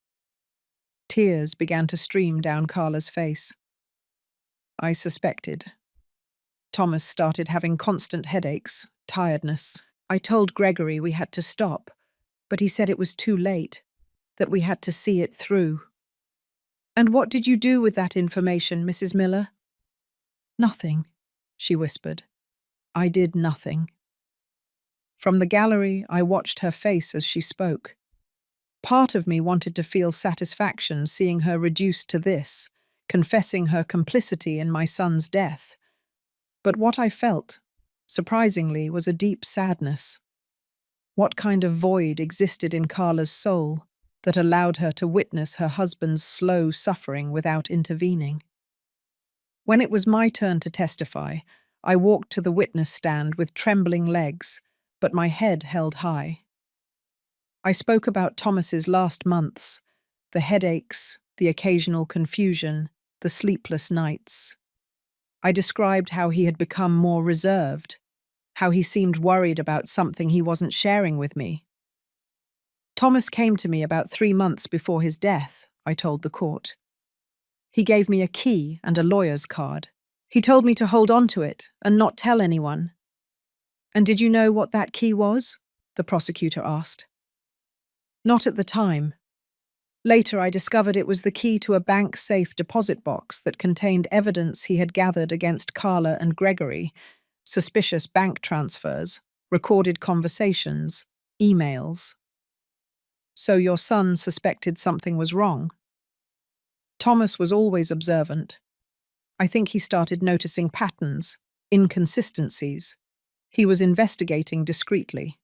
Tears began to stream down Carla's face. I suspected. Thomas started having constant headaches, tiredness. I told Gregory we had to stop, but he said it was too late, that we had to see it through. And what did you do with that information, Mrs. Miller? Nothing, she whispered. I did nothing. From the gallery, I watched her face as she spoke. Part of me wanted to feel satisfaction seeing her reduced to this, confessing her complicity in my son's death. But what I felt, surprisingly, was a deep sadness. What kind of void existed in Carla's soul that allowed her to witness her husband's slow suffering without intervening? When it was my turn to testify, I walked to the witness stand with trembling legs, but my head held high. I spoke about Thomas's last months, the headaches, the occasional confusion, the sleepless nights. I described how he had become more reserved, how he seemed worried about something he wasn't sharing with me. Thomas came to me about 3 months before his death, I told the court. He gave me a key and a lawyer's card. He told me to hold on to it and not tell anyone. And did you know what that key was? The prosecutor asked. Not at the time. Later, I discovered it was the key to a bank-safe deposit box that contained evidence he had gathered against Carla and Gregory, suspicious bank transfers, recorded conversations, emails. So your son suspected something was wrong? Thomas was always observant. I think he started noticing patterns, inconsistencies. He was investigating discreetly.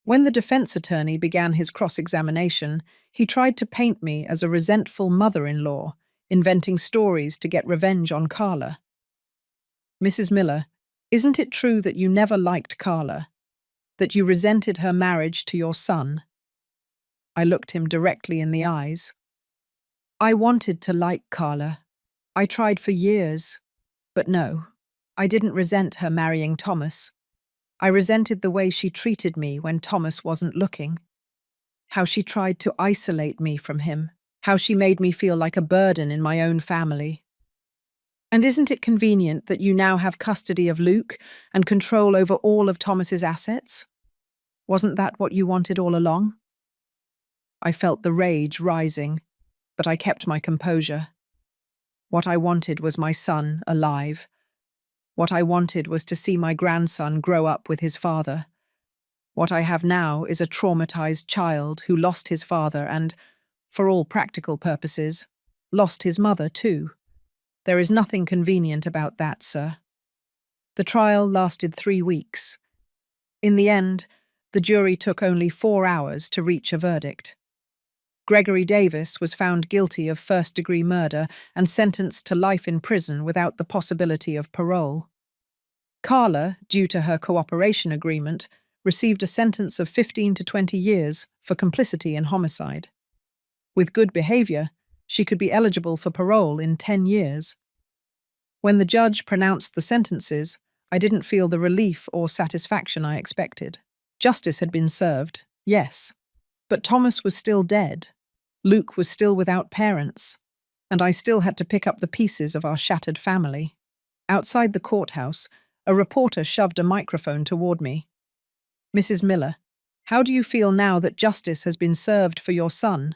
When the defense attorney began his cross-examination, he tried to paint me as a resentful mother-in-law, inventing stories to get revenge on Carla. Mrs. Miller, isn't it true that you never liked Carla? That you resented her marriage to your son? I looked him directly in the eyes. I wanted to like Carla. I tried for years. But no, I didn't resent her marrying Thomas. I resented the way she treated me when Thomas wasn't looking. How she tried to isolate me from him. How she made me feel like a burden in my own family. And isn't it convenient that you now have custody of Luke and control over all of Thomas's assets? Wasn't that what you wanted all along? I felt the rage rising, but I kept my composure. What I wanted was my son alive. What I wanted was to see my grandson grow up with his father. What I have now is a traumatized child who lost his father and, for all practical purposes, lost his mother too. There is nothing convenient about that, sir. The trial lasted 3 weeks. In the end, the jury took only 4 hours to reach a verdict. Gregory Davis was found guilty of first-degree murder and sentenced to life in prison without the possibility of parole. Carla, due to her cooperation agreement, received a sentence of 15 to 20 years for complicity in homicide. With good behavior, she could be eligible for parole in 10 years. When the judge pronounced the sentences, I didn't feel the relief or satisfaction I expected. Justice had been served, yes, but Thomas was still dead. Luke was still without parents, and I still had to pick up the pieces of our shattered family. Outside the courthouse, a reporter shoved a microphone toward me. Mrs. Miller, how do you feel now that justice has been served for your son?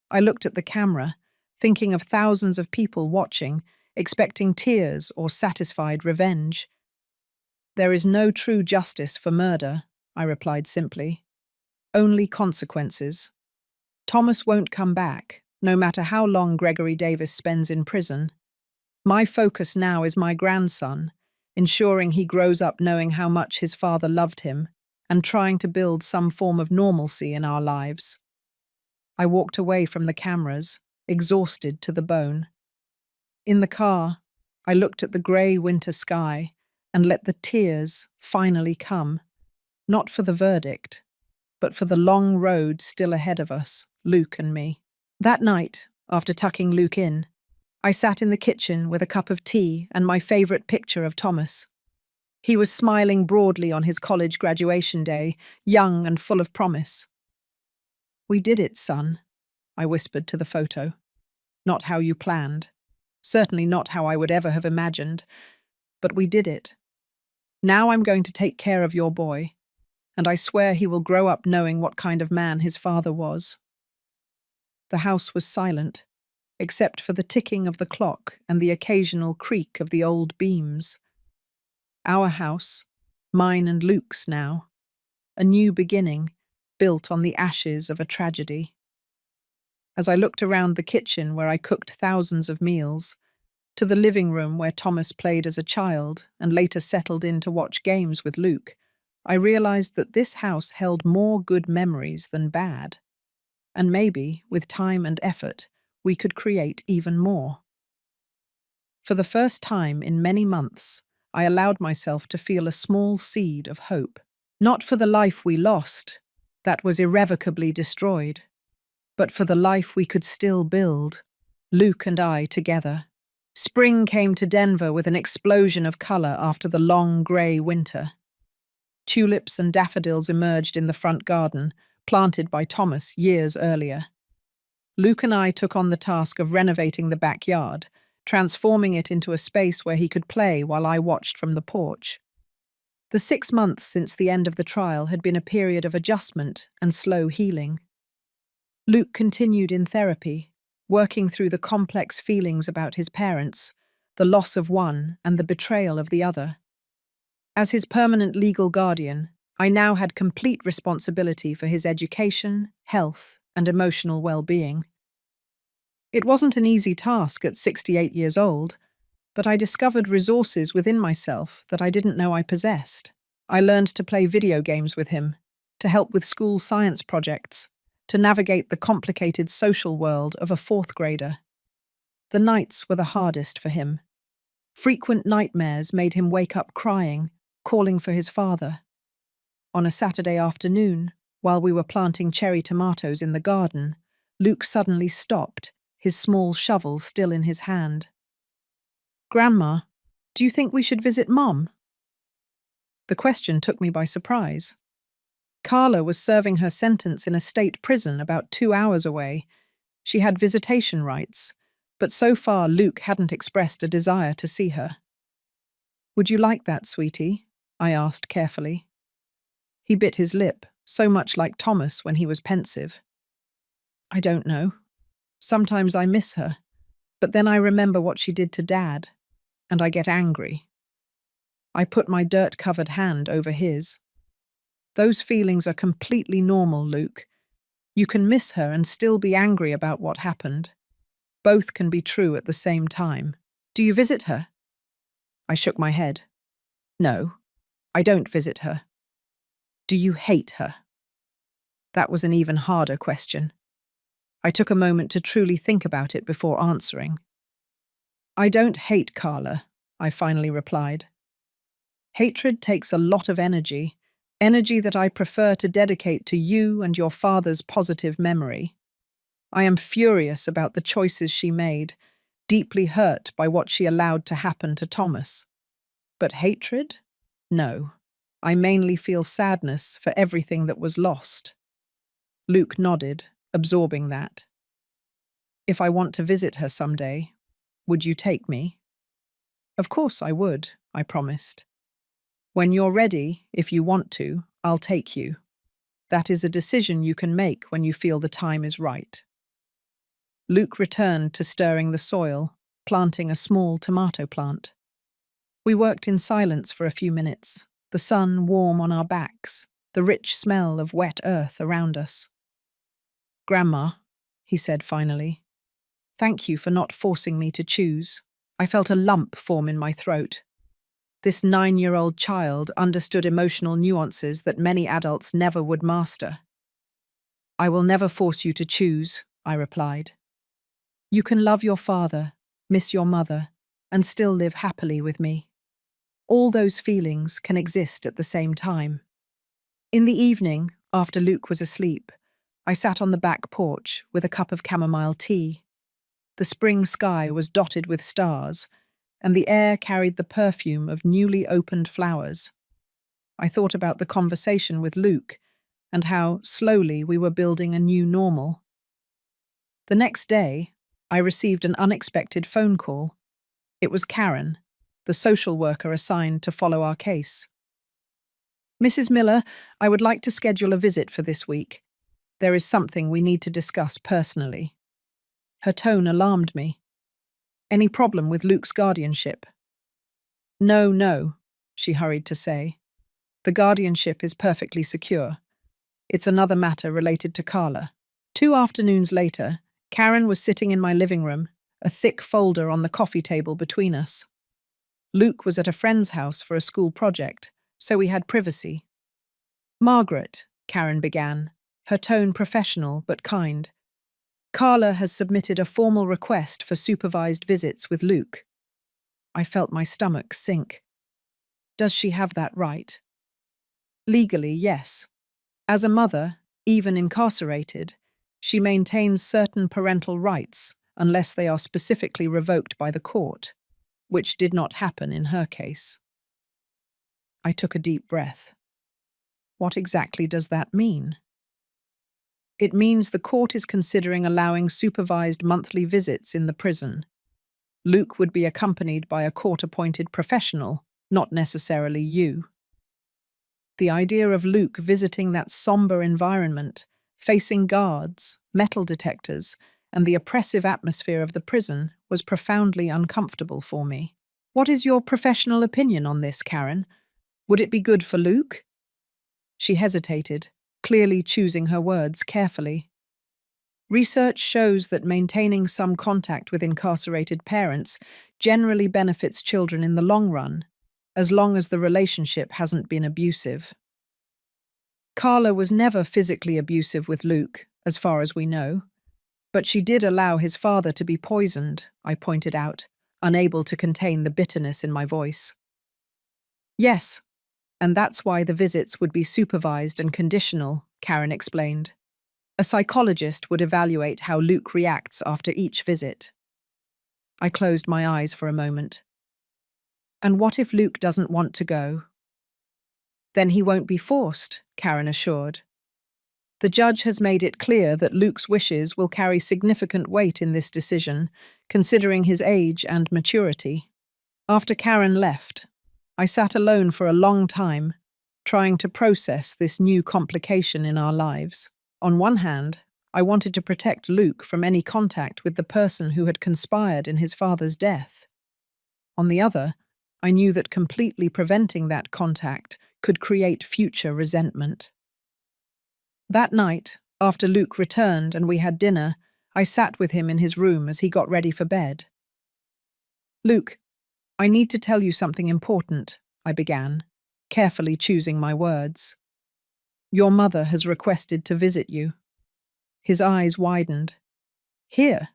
I looked at the camera, thinking of thousands of people watching, expecting tears or satisfied revenge. There is no true justice for murder, I replied simply. Only consequences. Thomas won't come back, no matter how long Gregory Davis spends in prison. My focus now is my grandson, ensuring he grows up knowing how much his father loved him and trying to build some form of normalcy in our lives. I walked away from the cameras, exhausted to the bone. In the car, I looked at the grey winter sky and let the tears finally come, not for the verdict, but for the long road still ahead of us, Luke and me. That night, after tucking Luke in, I sat in the kitchen with a cup of tea and my favourite picture of Thomas. He was smiling broadly on his college graduation day, young and full of promise. "We did it, son," I whispered to the photo. "Not how you planned. Certainly not how I would ever have imagined. But we did it. Now I'm going to take care of your boy, and I swear he will grow up knowing what kind of man his father was." The house was silent, except for the ticking of the clock and the occasional creak of the old beams. Our house, mine and Luke's now, a new beginning, built on the ashes of a tragedy. As I looked around the kitchen where I cooked thousands of meals, to the living room where Thomas played as a child and later settled in to watch games with Luke, I realized that this house held more good memories than bad. And maybe, with time and effort, we could create even more. For the first time in many months, I allowed myself to feel a small seed of hope. Not for the life we lost, that was irrevocably destroyed, but for the life we could still build, Luke and I together. Spring came to Denver with an explosion of color after the long grey winter. Tulips and daffodils emerged in the front garden, planted by Thomas years earlier. Luke and I took on the task of renovating the backyard, transforming it into a space where he could play while I watched from the porch. The 6 months since the end of the trial had been a period of adjustment and slow healing. Luke continued in therapy, working through the complex feelings about his parents, the loss of one and the betrayal of the other. As his permanent legal guardian, I now had complete responsibility for his education, health, and emotional well-being. It wasn't an easy task at 68 years old, but I discovered resources within myself that I didn't know I possessed. I learned to play video games with him, to help with school science projects, to navigate the complicated social world of a fourth grader. The nights were the hardest for him. Frequent nightmares made him wake up crying, calling for his father. On a Saturday afternoon, while we were planting cherry tomatoes in the garden, Luke suddenly stopped, his small shovel still in his hand. "Grandma, do you think we should visit Mom?" The question took me by surprise. Carla was serving her sentence in a state prison about 2 hours away. She had visitation rights, but so far Luke hadn't expressed a desire to see her. "Would you like that, sweetie?" I asked carefully. He bit his lip, so much like Thomas when he was pensive. "I don't know. Sometimes I miss her, but then I remember what she did to Dad, and I get angry." I put my dirt-covered hand over his. "Those feelings are completely normal, Luke. You can miss her and still be angry about what happened. Both can be true at the same time. Do you visit her?" I shook my head. "No, I don't visit her." "Do you hate her?" That was an even harder question. I took a moment to truly think about it before answering. "I don't hate Carla," I finally replied. "Hatred takes a lot of energy that I prefer to dedicate to you and your father's positive memory. I am furious about the choices she made, deeply hurt by what she allowed to happen to Thomas. But hatred? No. I mainly feel sadness for everything that was lost." Luke nodded, absorbing that. "If I want to visit her someday, would you take me?" "Of course I would," I promised. "When you're ready, if you want to, I'll take you. That is a decision you can make when you feel the time is right." Luke returned to stirring the soil, planting a small tomato plant. We worked in silence for a few minutes, the sun warm on our backs, the rich smell of wet earth around us. "Grandma," he said finally, "thank you for not forcing me to choose." I felt a lump form in my throat. This 9-year-old child understood emotional nuances that many adults never would master. "I will never force you to choose," I replied. "You can love your father, miss your mother, and still live happily with me. All those feelings can exist at the same time." In the evening, after Luke was asleep, I sat on the back porch with a cup of chamomile tea. The spring sky was dotted with stars, and the air carried the perfume of newly opened flowers. I thought about the conversation with Luke and how, slowly, we were building a new normal. The next day, I received an unexpected phone call. It was Karen, the social worker assigned to follow our case. "Mrs. Miller, I would like to schedule a visit for this week. There is something we need to discuss personally." Her tone alarmed me. "Any problem with Luke's guardianship?" No, she hurried to say. "The guardianship is perfectly secure. It's another matter related to Carla." 2 afternoons later, Karen was sitting in my living room, a thick folder on the coffee table between us. Luke was at a friend's house for a school project, so we had privacy. "Margaret," Karen began, her tone professional but kind, "Carla has submitted a formal request for supervised visits with Luke." I felt my stomach sink. "Does she have that right?" "Legally, yes. As a mother, even incarcerated, she maintains certain parental rights, unless they are specifically revoked by the court, which did not happen in her case. I took a deep breath. What exactly does that mean? It means the court is considering allowing supervised monthly visits in the prison. Luke would be accompanied by a court-appointed professional, not necessarily you. The idea of Luke visiting that somber environment, facing guards, metal detectors, and the oppressive atmosphere of the prison was profoundly uncomfortable for me. What is your professional opinion on this, Karen? Would it be good for Luke? She hesitated, clearly choosing her words carefully. Research shows that maintaining some contact with incarcerated parents generally benefits children in the long run, as long as the relationship hasn't been abusive. Carla was never physically abusive with Luke, as far as we know, but she did allow his father to be poisoned, I pointed out, unable to contain the bitterness in my voice. Yes, and that's why the visits would be supervised and conditional, Karen explained. A psychologist would evaluate how Luke reacts after each visit. I closed my eyes for a moment. And what if Luke doesn't want to go? Then he won't be forced, Karen assured. The judge has made it clear that Luke's wishes will carry significant weight in this decision, considering his age and maturity. After Karen left, I sat alone for a long time, trying to process this new complication in our lives. On one hand, I wanted to protect Luke from any contact with the person who had conspired in his father's death. On the other, I knew that completely preventing that contact could create future resentment. That night, after Luke returned and we had dinner, I sat with him in his room as he got ready for bed. "Luke, I need to tell you something important," I began, carefully choosing my words. "Your mother has requested to visit you." His eyes widened. "Here?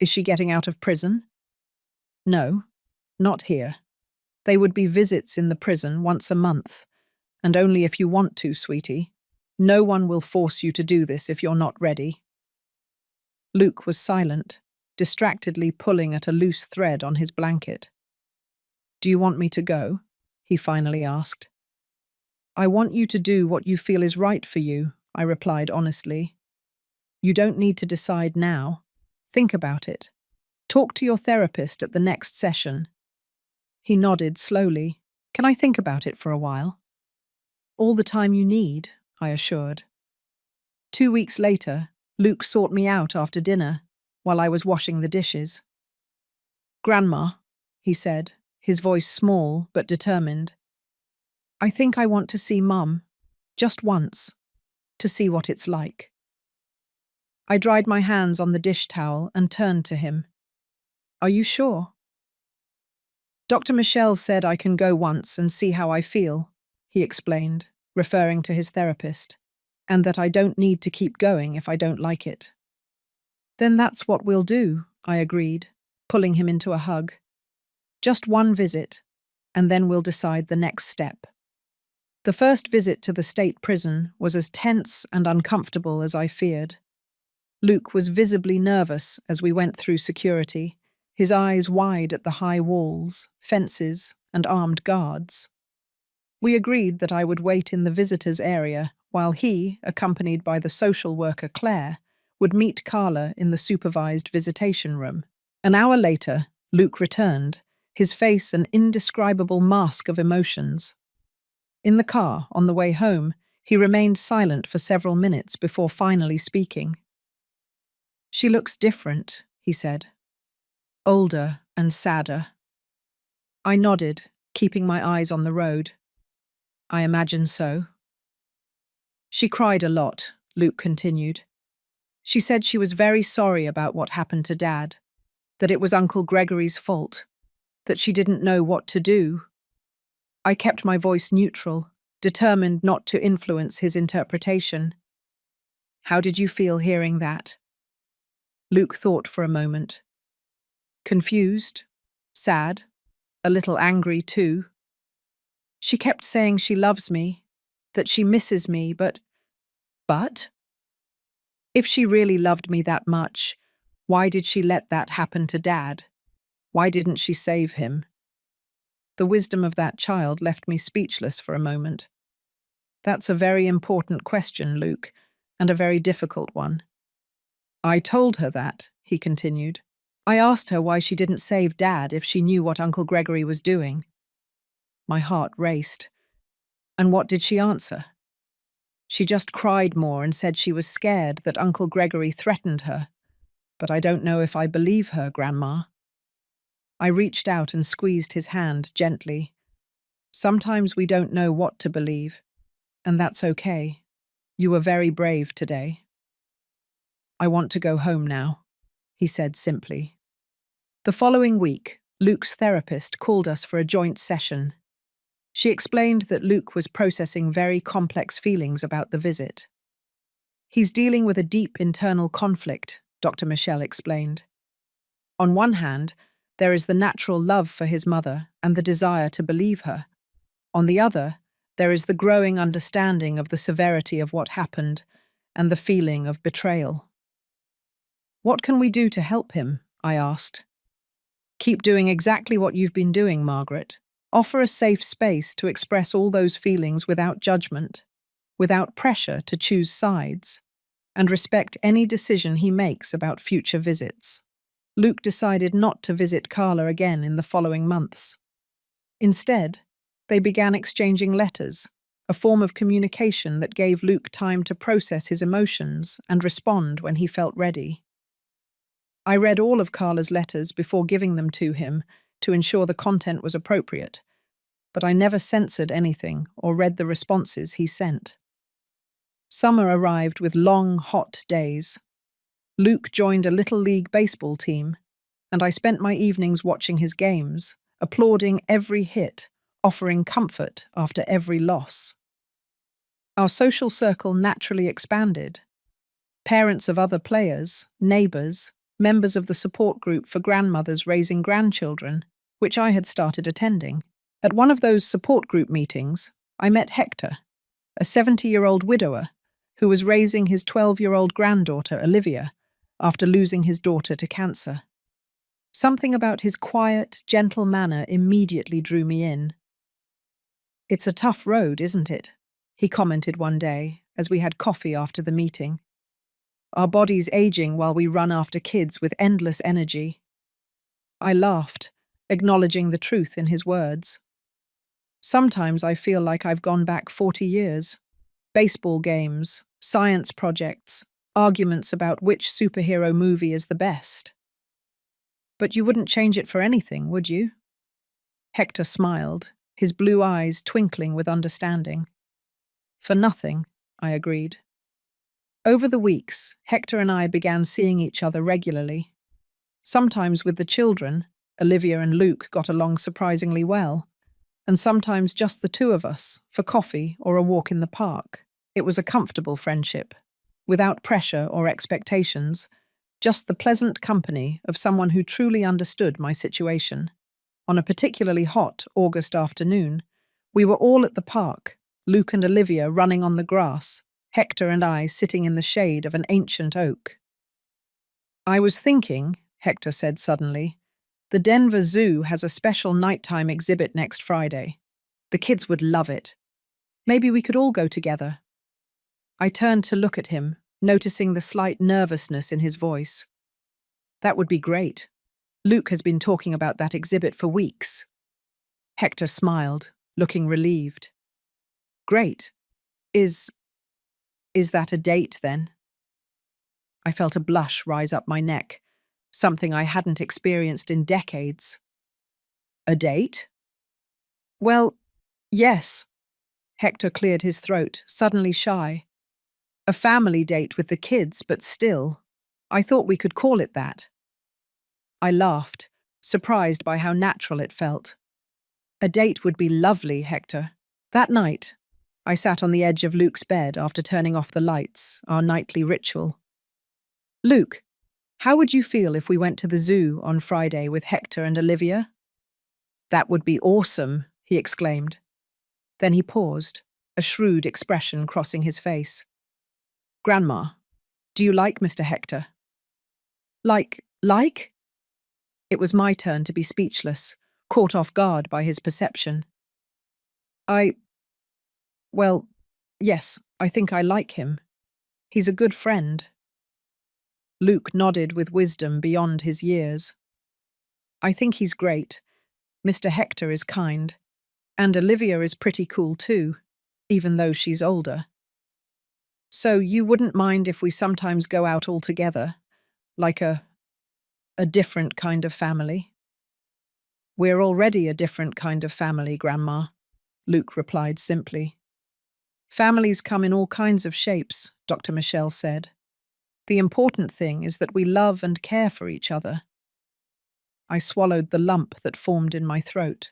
Is she getting out of prison?" "No, not here. They would be visits in the prison once a month, and only if you want to, sweetie. No one will force you to do this if you're not ready." Luke was silent, distractedly pulling at a loose thread on his blanket. "Do you want me to go?" he finally asked. "I want you to do what you feel is right for you," I replied honestly. "You don't need to decide now. Think about it. Talk to your therapist at the next session." He nodded slowly. "Can I think about it for a while?" "All the time you need," I assured. 2 weeks later, Luke sought me out after dinner while I was washing the dishes. "Grandma," he said, his voice small but determined, "I think I want to see Mum, just once, to see what it's like." I dried my hands on the dish towel and turned to him. "Are you sure?" "Dr. Michelle said I can go once and see how I feel," he explained, referring to his therapist, "and that I don't need to keep going if I don't like it." "Then that's what we'll do," I agreed, pulling him into a hug. "Just one visit, and then we'll decide the next step." The first visit to the state prison was as tense and uncomfortable as I feared. Luke was visibly nervous as we went through security, his eyes wide at the high walls, fences, and armed guards. We agreed that I would wait in the visitors' area while he, accompanied by the social worker Claire, would meet Carla in the supervised visitation room. An hour later, Luke returned, his face an indescribable mask of emotions. In the car, on the way home, he remained silent for several minutes before finally speaking. "She looks different," he said. "Older and sadder." I nodded, keeping my eyes on the road. "I imagine so." "She cried a lot," Luke continued. "She said she was very sorry about what happened to Dad, that it was Uncle Gregory's fault, that she didn't know what to do." I kept my voice neutral, determined not to influence his interpretation. "How did you feel hearing that?" Luke thought for a moment. "Confused, sad, a little angry too. She kept saying she loves me, that she misses me, but... If she really loved me that much, Why did she let that happen to Dad? Why didn't she save him? The wisdom of that child left me speechless for a moment. That's a very important question, Luke, and a very difficult one. I told her that, he continued. I asked her why she didn't save Dad if she knew what Uncle Gregory was doing. My heart raced. And what did she answer? She just cried more and said she was scared that Uncle Gregory threatened her. But I don't know if I believe her, Grandma. I reached out and squeezed his hand gently. Sometimes we don't know what to believe, and that's okay. You were very brave today. I want to go home now, he said simply. The following week, Luke's therapist called us for a joint session. She explained that Luke was processing very complex feelings about the visit. He's dealing with a deep internal conflict, Dr. Michelle explained. On one hand, there is the natural love for his mother and the desire to believe her. On the other, there is the growing understanding of the severity of what happened and the feeling of betrayal. What can we do to help him? I asked. Keep doing exactly what you've been doing, Margaret. Offer a safe space to express all those feelings without judgment, without pressure to choose sides, and respect any decision he makes about future visits. Luke decided not to visit Carla again in the following months. Instead, they began exchanging letters, a form of communication that gave Luke time to process his emotions and respond when he felt ready. I read all of Carla's letters before giving them to him to ensure the content was appropriate, but I never censored anything or read the responses he sent. Summer arrived with long, hot days. Luke joined a little league baseball team, and I spent my evenings watching his games, applauding every hit, offering comfort after every loss. Our social circle naturally expanded. Parents of other players, neighbours, members of the support group for grandmothers raising grandchildren, which I had started attending. At one of those support group meetings, I met Hector, a 70-year-old widower who was raising his 12-year-old granddaughter, Olivia, after losing his daughter to cancer. Something about his quiet, gentle manner immediately drew me in. "It's a tough road, isn't it?" he commented one day as we had coffee after the meeting. "Our bodies aging while we run after kids with endless energy." I laughed, acknowledging the truth in his words. Sometimes I feel like I've gone back 40 years. Baseball games, science projects, arguments about which superhero movie is the best. But you wouldn't change it for anything, would you? Hector smiled, his blue eyes twinkling with understanding. "For nothing," I agreed. Over the weeks, Hector and I began seeing each other regularly. Sometimes with the children, Olivia and Luke got along surprisingly well, and sometimes just the two of us, for coffee or a walk in the park. It was a comfortable friendship, without pressure or expectations, just the pleasant company of someone who truly understood my situation. On a particularly hot August afternoon, we were all at the park, Luke and Olivia running on the grass, Hector and I sitting in the shade of an ancient oak. "I was thinking," Hector said suddenly, "the Denver Zoo has a special nighttime exhibit next Friday. The kids would love it. Maybe we could all go together." I turned to look at him, noticing the slight nervousness in his voice. "That would be great. Luke has been talking about that exhibit for weeks." Hector smiled, looking relieved. "Great. Is that a date, then?" I felt a blush rise up my neck, something I hadn't experienced in decades. "A date?" "Well, yes." Hector cleared his throat, suddenly shy. "A family date with the kids, but still, I thought we could call it that." I laughed, surprised by how natural it felt. "A date would be lovely, Hector." That night, I sat on the edge of Luke's bed after turning off the lights, our nightly ritual. "Luke, how would you feel if we went to the zoo on Friday with Hector and Olivia?" "That would be awesome," he exclaimed. Then he paused, a shrewd expression crossing his face. "Grandma, do you like Mr. Hector?" Like? It was my turn to be speechless, caught off guard by his perception. I, well, yes, I think I like him. He's a good friend. Luke nodded with wisdom beyond his years. I think he's great. Mr. Hector is kind. And Olivia is pretty cool too, even though she's older. So you wouldn't mind if we sometimes go out all together, like a different kind of family? We're already a different kind of family, Grandma, Luke replied simply. Families come in all kinds of shapes, Dr. Michelle said. The important thing is that we love and care for each other. I swallowed the lump that formed in my throat.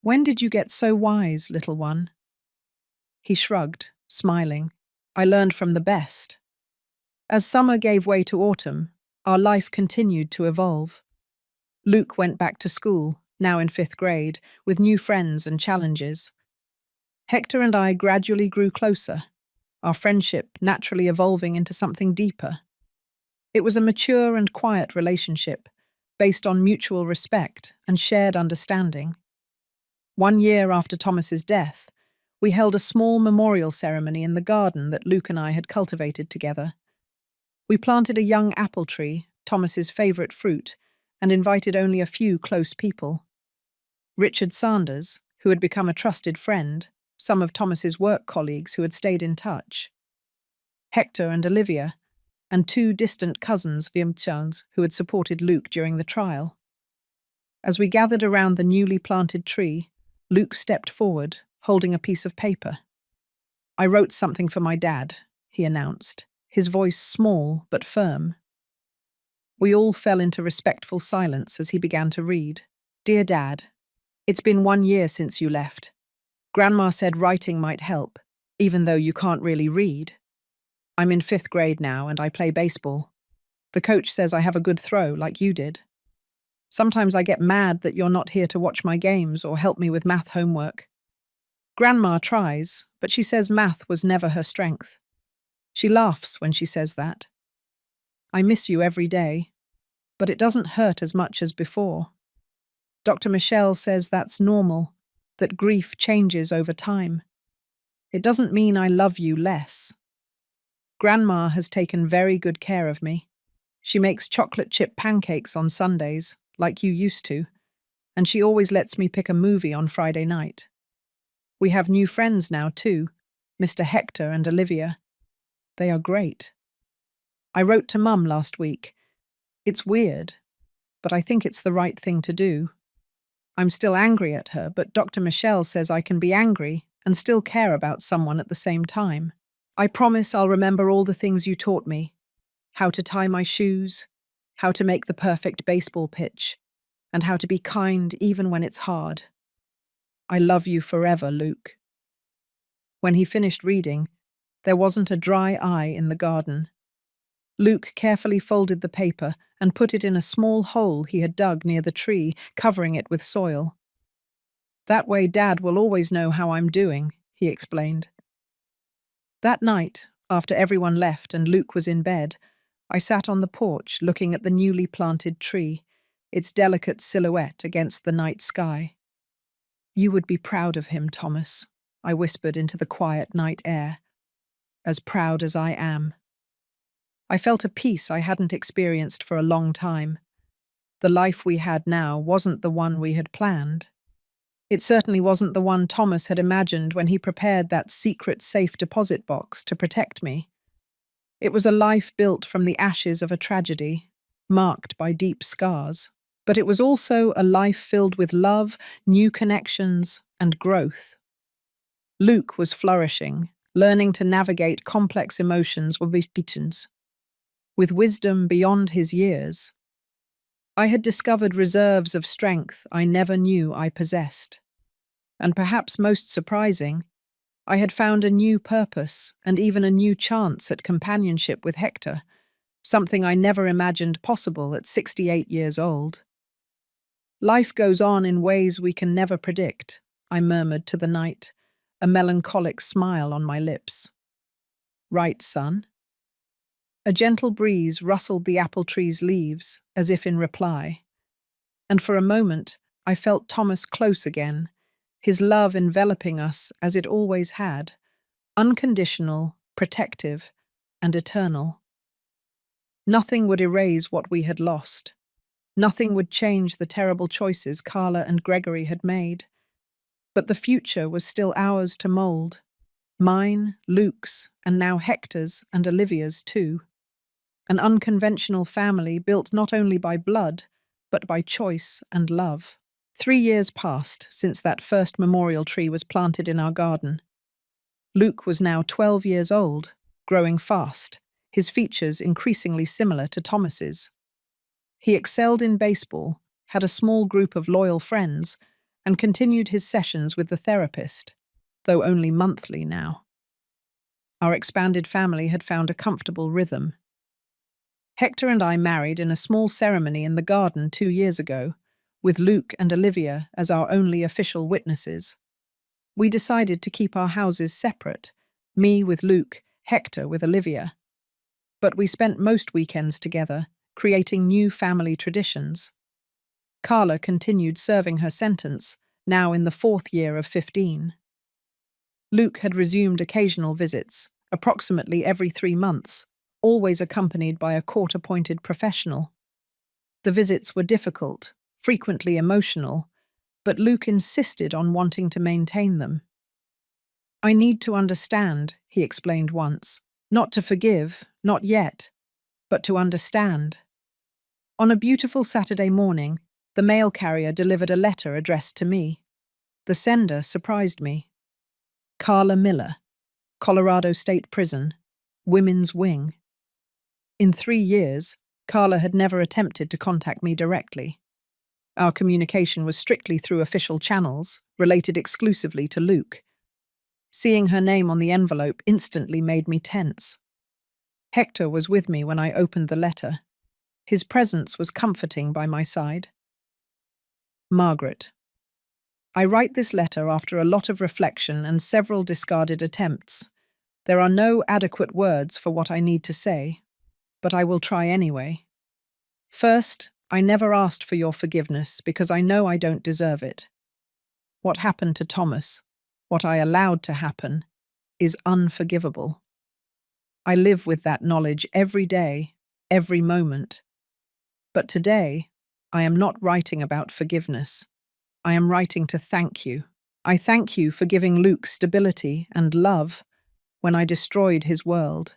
When did you get so wise, little one? He shrugged, smiling. I learned from the best. As summer gave way to autumn, our life continued to evolve. Luke went back to school, now in 5th grade, with new friends and challenges. Hector and I gradually grew closer, our friendship naturally evolving into something deeper. It was a mature and quiet relationship, based on mutual respect and shared understanding. 1 year after Thomas's death, we held a small memorial ceremony in the garden that Luke and I had cultivated together. We planted a young apple tree, Thomas's favourite fruit, and invited only a few close people. Richard Sanders, who had become a trusted friend, some of Thomas's work colleagues who had stayed in touch, Hector and Olivia, and 2 distant cousins, Viamchans, who had supported Luke during the trial. As we gathered around the newly planted tree, Luke stepped forward, holding a piece of paper. I wrote something for my dad, he announced, his voice small but firm. We all fell into respectful silence as he began to read. Dear Dad, it's been 1 year since you left. Grandma said writing might help, even though you can't really read. I'm in 5th grade now and I play baseball. The coach says I have a good throw, like you did. Sometimes I get mad that you're not here to watch my games or help me with math homework. Grandma tries, but she says math was never her strength. She laughs when she says that. I miss you every day, but it doesn't hurt as much as before. Dr. Michelle says that's normal, that grief changes over time. It doesn't mean I love you less. Grandma has taken very good care of me. She makes chocolate chip pancakes on Sundays, like you used to, and she always lets me pick a movie on Friday night. We have new friends now too, Mr. Hector and Olivia. They are great. I wrote to Mum last week. It's weird, but I think it's the right thing to do. I'm still angry at her, but Dr. Michelle says I can be angry and still care about someone at the same time. I promise I'll remember all the things you taught me. How to tie my shoes, how to make the perfect baseball pitch, and how to be kind even when it's hard. I love you forever, Luke. When he finished reading, there wasn't a dry eye in the garden. Luke carefully folded the paper and put it in a small hole he had dug near the tree, covering it with soil. That way Dad will always know how I'm doing, he explained. That night, after everyone left and Luke was in bed, I sat on the porch looking at the newly planted tree, its delicate silhouette against the night sky. You would be proud of him, Thomas, I whispered into the quiet night air. As proud as I am. I felt a peace I hadn't experienced for a long time. The life we had now wasn't the one we had planned. It certainly wasn't the one Thomas had imagined when he prepared that secret safe deposit box to protect me. It was a life built from the ashes of a tragedy, marked by deep scars. But it was also a life filled with love, new connections, and growth. Luke was flourishing, learning to navigate complex emotions with wisdom beyond his years. I had discovered reserves of strength I never knew I possessed. And perhaps most surprising, I had found a new purpose and even a new chance at companionship with Hector, something I never imagined possible at 68 years old. Life goes on in ways we can never predict, I murmured to the night, a melancholic smile on my lips. Right, son? A gentle breeze rustled the apple tree's leaves, as if in reply. And for a moment, I felt Thomas close again, his love enveloping us as it always had, unconditional, protective, and eternal. Nothing would erase what we had lost. Nothing would change the terrible choices Carla and Gregory had made. But the future was still ours to mold. Mine, Luke's, and now Hector's and Olivia's too. An unconventional family built not only by blood, but by choice and love. 3 years passed since that first memorial tree was planted in our garden. Luke was now 12 years old, growing fast, his features increasingly similar to Thomas's. He excelled in baseball, had a small group of loyal friends, and continued his sessions with the therapist, though only monthly now. Our expanded family had found a comfortable rhythm. Hector and I married in a small ceremony in the garden 2 years ago, with Luke and Olivia as our only official witnesses. We decided to keep our houses separate, me with Luke, Hector with Olivia. But we spent most weekends together, creating new family traditions. Carla continued serving her sentence, now in the 4th year of 15. Luke had resumed occasional visits, approximately every 3 months, always accompanied by a court-appointed professional. The visits were difficult, frequently emotional, but Luke insisted on wanting to maintain them. "I need to understand," he explained once. "Not to forgive, not yet, but to understand." On a beautiful Saturday morning, the mail carrier delivered a letter addressed to me. The sender surprised me. Carla Miller, Colorado State Prison, Women's Wing. In 3 years, Carla had never attempted to contact me directly. Our communication was strictly through official channels, related exclusively to Luke. Seeing her name on the envelope instantly made me tense. Hector was with me when I opened the letter. His presence was comforting by my side. Margaret. I write this letter after a lot of reflection and several discarded attempts. There are no adequate words for what I need to say, but I will try anyway. First, I never asked for your forgiveness because I know I don't deserve it. What happened to Thomas, what I allowed to happen, is unforgivable. I live with that knowledge every day, every moment. But today, I am not writing about forgiveness. I am writing to thank you. I thank you for giving Luke stability and love when I destroyed his world.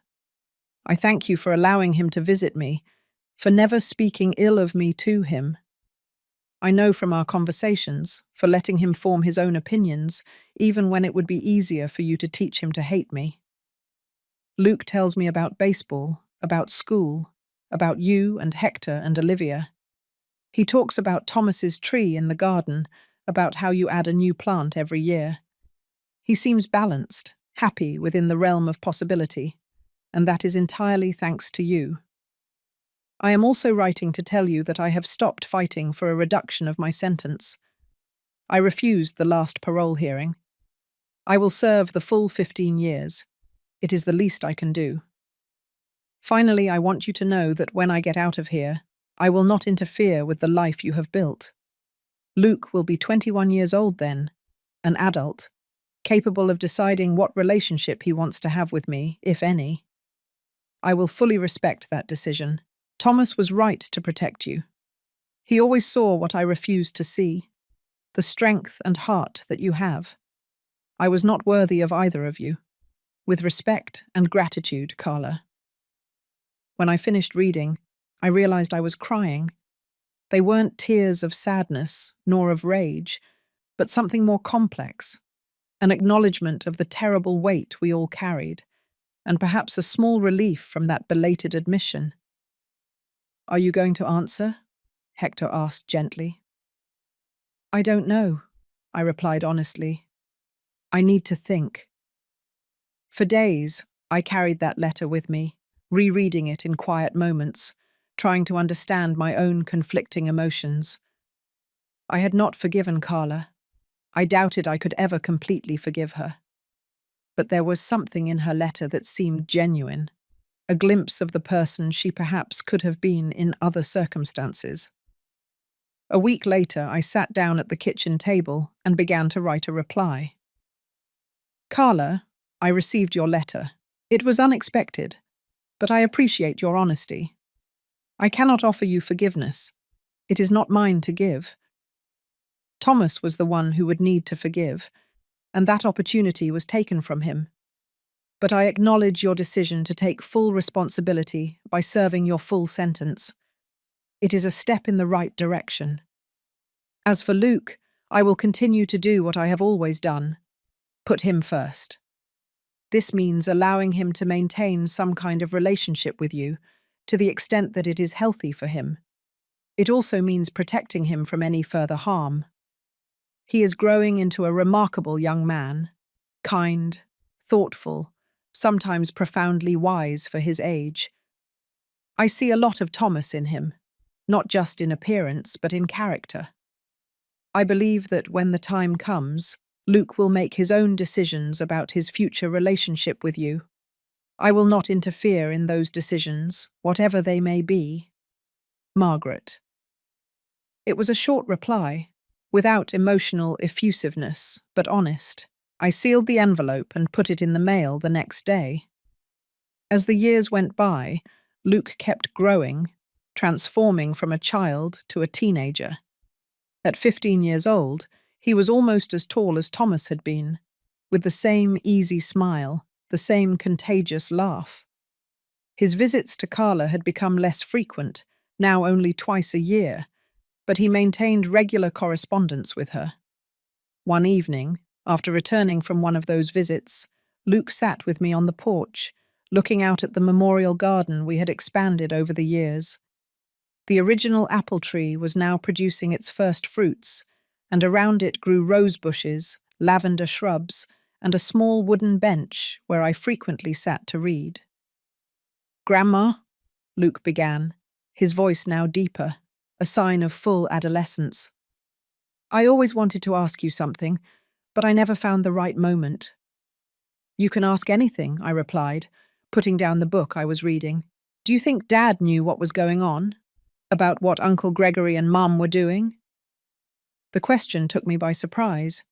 I thank you for allowing him to visit me, for never speaking ill of me to him. I know from our conversations, for letting him form his own opinions, even when it would be easier for you to teach him to hate me. Luke tells me about baseball, about school, about you and Hector and Olivia. He talks about Thomas's tree in the garden, about how you add a new plant every year. He seems balanced, happy within the realm of possibility, and that is entirely thanks to you. I am also writing to tell you that I have stopped fighting for a reduction of my sentence. I refused the last parole hearing. I will serve the full 15 years. It is the least I can do. Finally, I want you to know that when I get out of here, I will not interfere with the life you have built. Luke will be 21 years old then, an adult, capable of deciding what relationship he wants to have with me, if any. I will fully respect that decision. Thomas was right to protect you. He always saw what I refused to see, the strength and heart that you have. I was not worthy of either of you. With respect and gratitude, Carla. When I finished reading, I realized I was crying. They weren't tears of sadness, nor of rage, but something more complex, an acknowledgement of the terrible weight we all carried, and perhaps a small relief from that belated admission. "Are you going to answer?" Hector asked gently. "I don't know," I replied honestly. "I need to think." For days, I carried that letter with me, rereading it in quiet moments, trying to understand my own conflicting emotions. I had not forgiven Carla. I doubted I could ever completely forgive her. But there was something in her letter that seemed genuine. a glimpse of the person she perhaps could have been in other circumstances. A week later, I sat down at the kitchen table and began to write a reply. Carla, I received your letter. It was unexpected, but I appreciate your honesty. I cannot offer you forgiveness. It is not mine to give. Thomas was the one who would need to forgive, and that opportunity was taken from him. But I acknowledge your decision to take full responsibility by serving your full sentence. It is a step in the right direction. As for Luke, I will continue to do what I have always done. Put him first. This means allowing him to maintain some kind of relationship with you, to the extent that it is healthy for him. It also means protecting him from any further harm. He is growing into a remarkable young man, kind, thoughtful, sometimes profoundly wise for his age. I see a lot of Thomas in him, not just in appearance, but in character. I believe that when the time comes, Luke will make his own decisions about his future relationship with you. I will not interfere in those decisions, whatever they may be. Margaret. It was a short reply, without emotional effusiveness, but honest. I sealed the envelope and put it in the mail the next day. As the years went by, Luke kept growing, transforming from a child to a teenager. At 15 years old, he was almost as tall as Thomas had been, with the same easy smile, the same contagious laugh. His visits to Carla had become less frequent, now only twice a year, but he maintained regular correspondence with her. One evening, after returning from one of those visits, Luke sat with me on the porch, looking out at the memorial garden we had expanded over the years. The original apple tree was now producing its first fruits, and around it grew rose bushes, lavender shrubs, and a small wooden bench where I frequently sat to read. "Grandma," Luke began, his voice now deeper, a sign of full adolescence. "I always wanted to ask you something, but I never found the right moment." "You can ask anything," I replied, putting down the book I was reading. "Do you think Dad knew what was going on? About what Uncle Gregory and Mum were doing?" The question took me by surprise.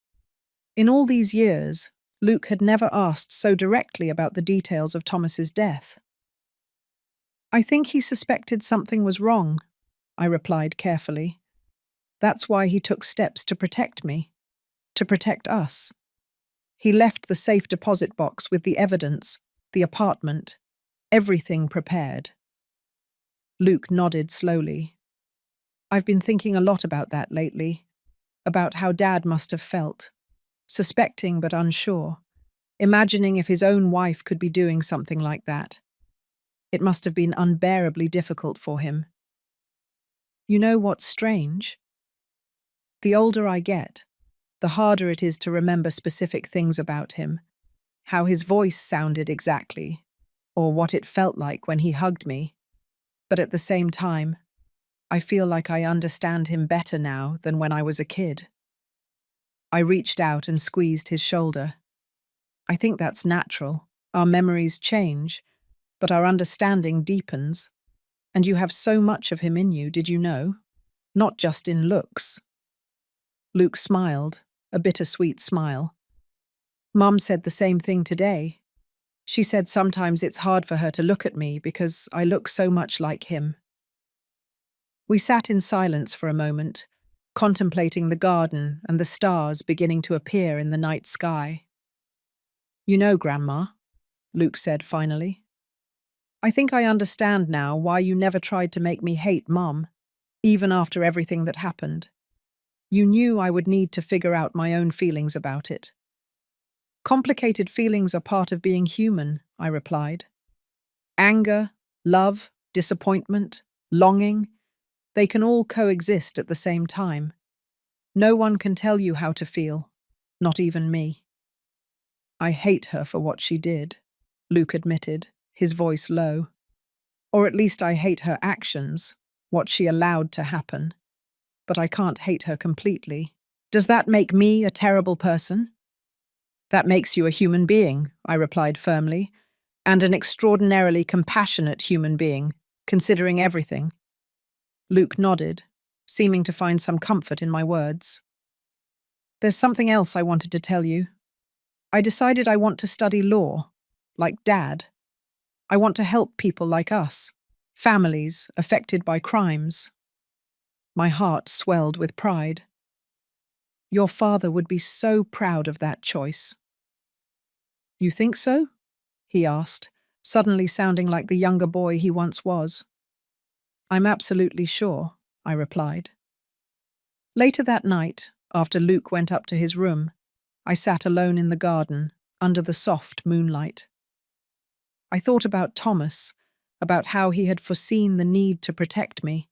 In all these years, Luke had never asked so directly about the details of Thomas's death. "I think he suspected something was wrong," I replied carefully. "That's why he took steps to protect me, to protect us. He left the safe deposit box with the evidence, the apartment, everything prepared." Luke nodded slowly. "I've been thinking a lot about that lately, about how Dad must have felt, suspecting but unsure, imagining if his own wife could be doing something like that. It must have been unbearably difficult for him. You know what's strange? The older I get, the harder it is to remember specific things about him, how his voice sounded exactly, or what it felt like when he hugged me. But at the same time, I feel like I understand him better now than when I was a kid." I reached out and squeezed his shoulder. "I think that's natural. Our memories change, but our understanding deepens. And you have so much of him in you, did you know? Not just in looks." Luke smiled, a bittersweet smile. "Mum said the same thing today. She said sometimes it's hard for her to look at me because I look so much like him." We sat in silence for a moment, contemplating the garden and the stars beginning to appear in the night sky. "You know, Grandma," Luke said finally, "I think I understand now why you never tried to make me hate Mum, even after everything that happened. You knew I would need to figure out my own feelings about it." "Complicated feelings are part of being human," I replied. "Anger, love, disappointment, longing, they can all coexist at the same time. No one can tell you how to feel, not even me." "I hate her for what she did," Luke admitted, his voice low. "Or at least I hate her actions, what she allowed to happen. But I can't hate her completely. Does that make me a terrible person?" "That makes you a human being," I replied firmly. And an extraordinarily compassionate human being, considering everything. Luke nodded, seeming to find some comfort in my words. There's something else I wanted to tell you. I decided I want to study law, like Dad. I want to help people like us, families affected by crimes. My heart swelled with pride. Your father would be so proud of that choice. You think so? He asked, suddenly sounding like the younger boy he once was. I'm absolutely sure, I replied. Later that night, after Luke went up to his room, I sat alone in the garden, under the soft moonlight. I thought about Thomas, about how he had foreseen the need to protect me,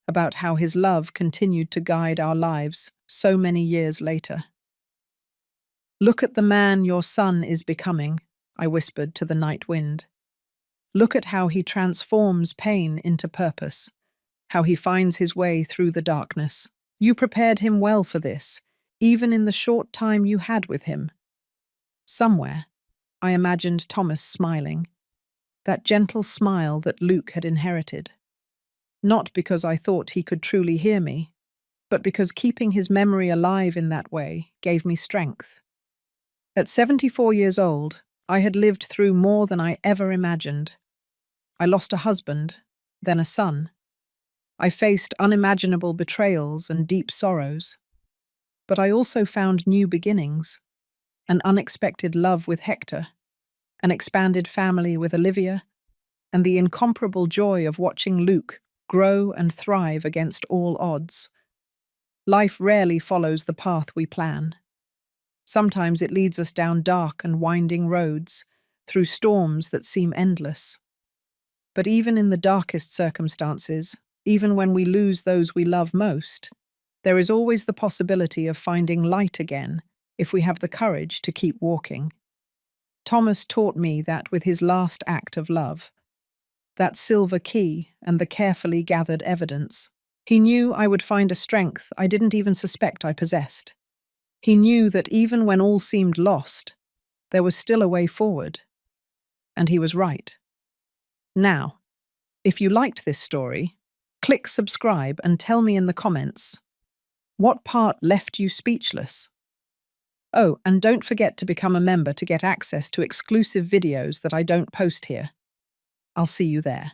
about how his love continued to guide our lives so many years later. Look at the man your son is becoming, I whispered to the night wind. Look at how he transforms pain into purpose, how he finds his way through the darkness. You prepared him well for this, even in the short time you had with him. Somewhere, I imagined Thomas smiling, that gentle smile that Luke had inherited. Not because I thought he could truly hear me, but because keeping his memory alive in that way gave me strength. At 74 years old, I had lived through more than I ever imagined. I lost a husband, then a son. I faced unimaginable betrayals and deep sorrows. But I also found new beginnings, an unexpected love with Hector, an expanded family with Olivia, and the incomparable joy of watching Luke grow and thrive against all odds. Life rarely follows the path we plan. Sometimes it leads us down dark and winding roads, through storms that seem endless. But even in the darkest circumstances, even when we lose those we love most, there is always the possibility of finding light again if we have the courage to keep walking. Thomas taught me that with his last act of love, that silver key and the carefully gathered evidence, he knew I would find a strength I didn't even suspect I possessed. He knew that even when all seemed lost, there was still a way forward. And he was right. Now, if you liked this story, click subscribe and tell me in the comments, what part left you speechless? Oh, and don't forget to become a member to get access to exclusive videos that I don't post here. I'll see you there.